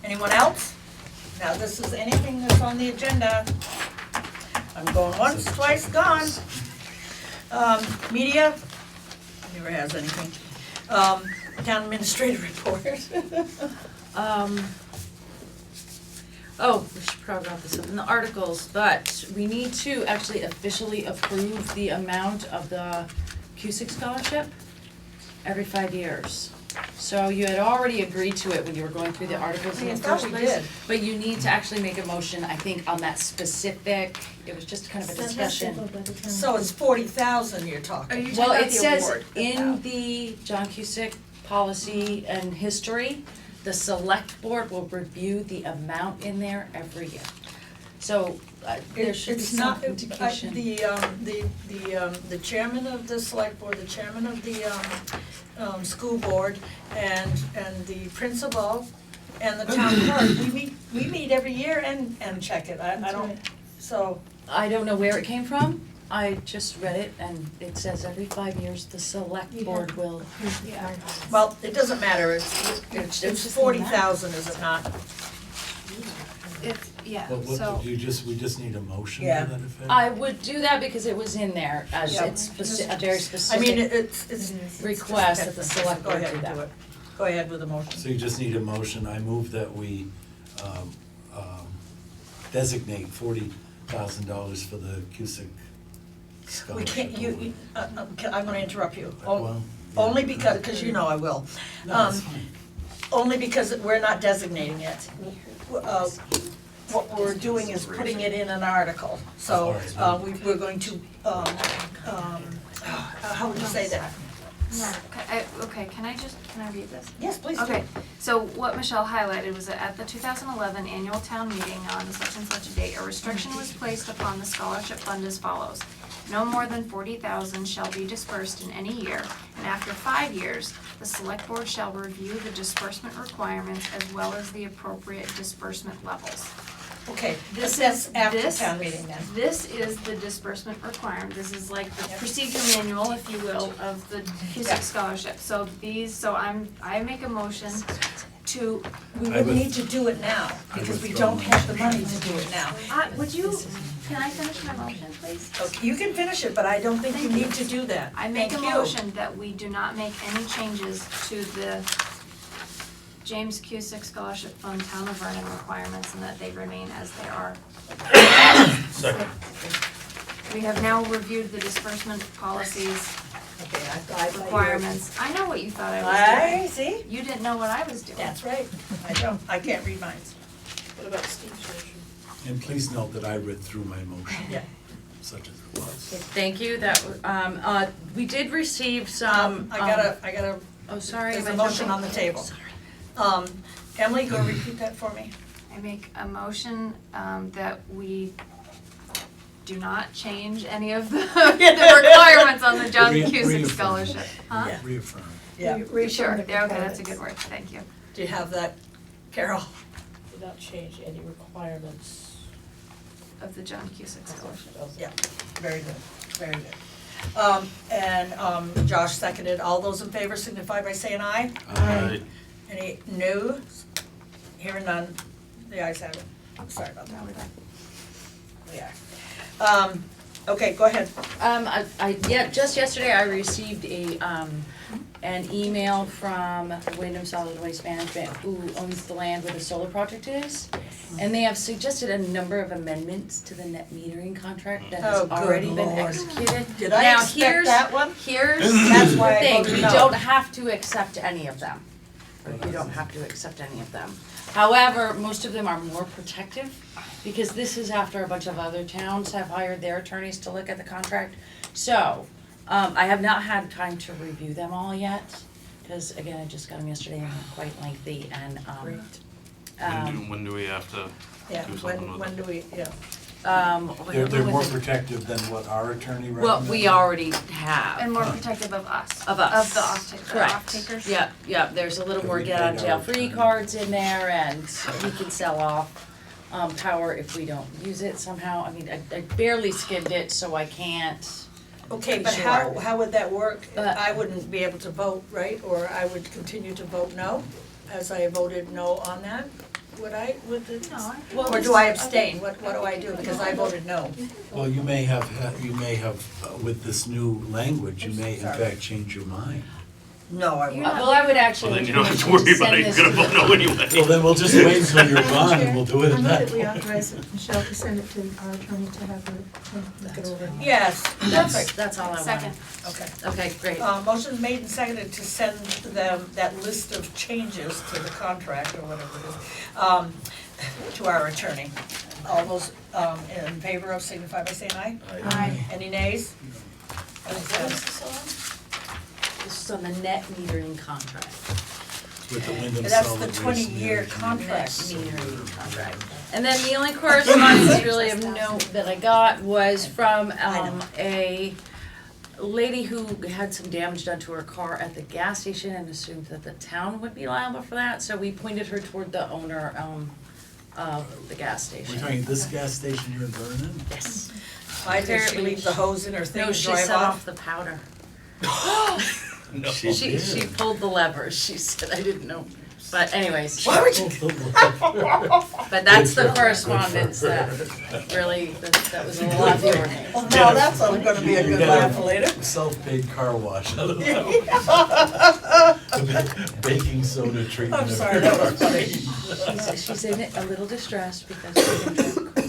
Anyone else? Now, this is anything that's on the agenda. I'm going once, twice, gone. Media, never has anything. Town administrator report. Oh, we should probably wrap this up in the articles, but we need to actually officially approve the amount of the Cusick scholarship every 5 years. So you had already agreed to it when you were going through the articles in I the thought first we place. did. But you need to actually make a motion, I think, on that specific, it was just kind of a discussion. So it's 40,000 you're talking. Well, it says in the John Cusick policy and history, the select board will review the amount in there every year. So there should be It's some not, indication. the chairman of the select board, the chairman of the, school board, and the principal, and the town clerk, we meet every year and check it, I don't, so. I don't know where it came from, I just read it and it says every 5 years the select board will. Yeah. Well, it doesn't matter, it's just the 40,000, is it not? Yeah, But what, so, we just need a motion to Yeah. that effect? I would do that because it was in there as Yeah. it's a very I specific. mean, it's. request that the select board do Go ahead and that. do it, go ahead with the motion. So you just need a motion. I move that we designate $40,000 for the Cusick We scholarship. can't, I'm gonna interrupt you, Well, only because you know I will. No, that's fine. Only because we're not designating it. What we're doing is putting it in an article, so, we're going to, how would you say that? No, okay, can I read this? Yes, please do. Okay, so what Michelle highlighted was that at the 2011 annual town meeting on such and such a date, a restriction was placed upon the scholarship fund as follows. No more than 40,000 shall be dispersed in any year, and after 5 years, the select board shall review the disbursement requirements as well as the appropriate disbursement levels. Okay, This that's is, after this, town meeting then. this is the disbursement requirement, this is like the procedure manual, if you will, of the Cusick scholarship. So I make a motion to, We I would would- need to do it now, because we withdraw don't my have the money to do it now. can I finish my motion, please? Okay, you can finish it, but I don't think you need to do that. I make a Thank you. motion that we do not make any changes to the James Cusick Scholarship Fund Town of Vernon requirements and that they remain as they are. Second. We have now reviewed the disbursement policies, Okay, I thought you were- requirements. I know what you thought I was doing. see? You didn't know what I was doing. That's right, I can't read minds. What about Steve's motion? And please note that I read through my motion, Yeah. such as it was. Thank you, we did receive some. I gotta, Oh, sorry. there's a am I motion jumping? on the table. Emily, go repeat that for me. I make a motion that we do not change any of the requirements on the John Cusick Reaffirm. Scholarship. Huh? Yeah. Reaffirm. Yeah. Sure, yeah, okay, that's a good word, thank you. Do you have that, Carol? Do not change any requirements Of the John Cusick Scholarship. of the. Yeah, very good, very good. And Josh seconded, all those in favor signify by saying aye. Aye. Any no's? Hearing none, the ayes have it. Sorry about that. We are. Okay, go ahead. Yeah, just yesterday I received a an email from Wyndham Solid Waste Management, who owns the land where the solar project is. And they have suggested a number of amendments to the net metering contract that has Oh, good already been Lord. executed. Did I Now, expect that one? Here's That's the why I thing, voted we no. don't have to accept any of them. You don't have to accept any of them. However, most of them are more protective, because this is after a bunch of other towns have hired their attorneys to look at the contract. So, I have not had time to review them all yet, because again, I just got them yesterday and they're quite lengthy and, When do we have to Yeah, do something with when it? do we, yeah. They're more protective than what our attorney recommended? What we already have. And more protective of us. Of us. Of the off-takers. Yep, there's a little more we get paid out of jail our free attorney. cards in there, and we can sell off power if we don't use it somehow. I mean, I barely skimmed it, so I can't. Okay, but Sure. how would that work? But- I wouldn't be able to vote, right? Or I would continue to vote no, as I voted no on that? Would I, No. or do I abstain? What do I do? Because I voted no. Well, you may have, with this new language, you may in fact change your mind. No, I won't. Well, I would actually. Well, then you don't have to worry about it, you're gonna vote no anyway. Well, then we'll just wait until you're gone and we'll do it I at move that that we point. authorize Michelle to send it to our attorney to have her look it over. Yes, perfect. That's all I wanted. Second. Okay. Okay, great. Motion's made and seconded to send them that list of changes to the contract or whatever it is, to our attorney. All those in favor of signify by saying aye. Aye. Any nays? This is on the net metering contract. With the Wyndham That's Solid the Waste 20-year Management. contract. Metering contract. And then the only correspondence really of note that I got was from a lady who had some damage done to her car at the gas station and assumed that the town would be liable for that, so we pointed her toward the owner of the gas station. We're talking this gas station here in Vernon? Yes. Why did she Apparently leave the hose in her thing No, and she drive set off? off the powder. No. She pulled the lever, she said, I didn't know, but anyways. Why would you? But that's the correspondence that really, that was a lot of the ordinance. Well, now that's gonna be a good laugh later. Self-paid car wash. I don't know. Baking soda treatment. I'm of sorry, your that was car. funny. She's in it a little distressed because she didn't drive a car.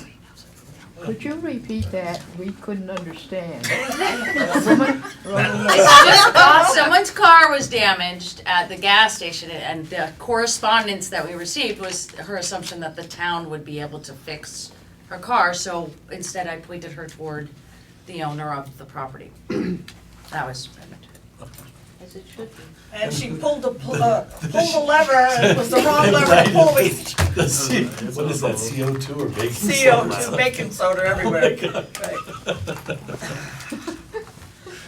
Could you repeat that? We couldn't understand. Woman running It's just, someone's car was damaged at the gas station, and the correspondence that we received was her assumption that the town would be able to fix her car, so instead I pointed her toward the owner of the property. That was, As it should be. And she pulled the lever, and it was the wrong lever to pull. What is that, CO2 or baking soda? CO2, baking soda everywhere.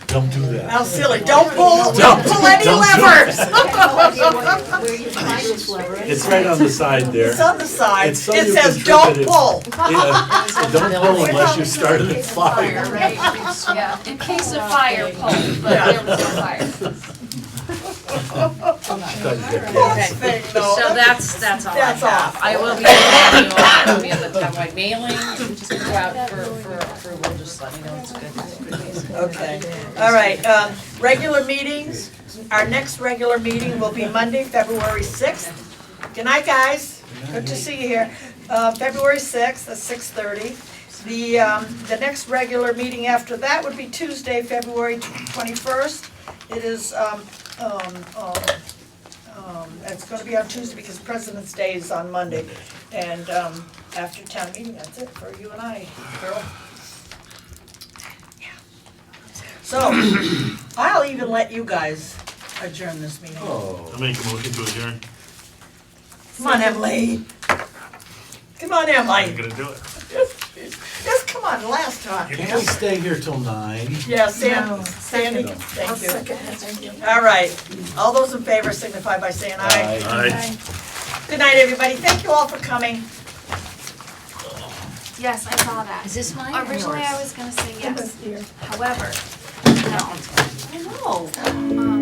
Don't do that. How silly, don't pull any levers. Where you find this lever. It's right on the side there. It's on the side, it It's so you says can trip don't it. pull. Yeah, don't pull unless you started the fire. Right? Yeah, in case of fire, pull, but there was no fire. okay, so that's all I That's have. all. I will be emailing you all, it'll be in the townwide mailing, just go out for approval, just let me know it's good. Okay, all right, regular meetings, our next regular meeting will be Monday, February 6th. Good night, guys, good to see you here. February 6th at 6:30. The next regular meeting after that would be Tuesday, February 21st. It is, it's gonna be on Tuesday because President's Day is on Monday. And, after town meeting, that's it for you and I, girl. Yeah. So, I'll even let you guys adjourn this meeting. I make a motion to adjourn. Come on, Emily. Come on, I'm Emily. gonna do it. Just come on, last time. Can't we stay here till 9? Yeah, Sandy, No. thank you. All right, all those in favor signify by saying aye. Aye. Good night, everybody, thank you all for coming. Yes, I saw that. Is this mine or Originally, yours? I was gonna say yes. However, no. I know.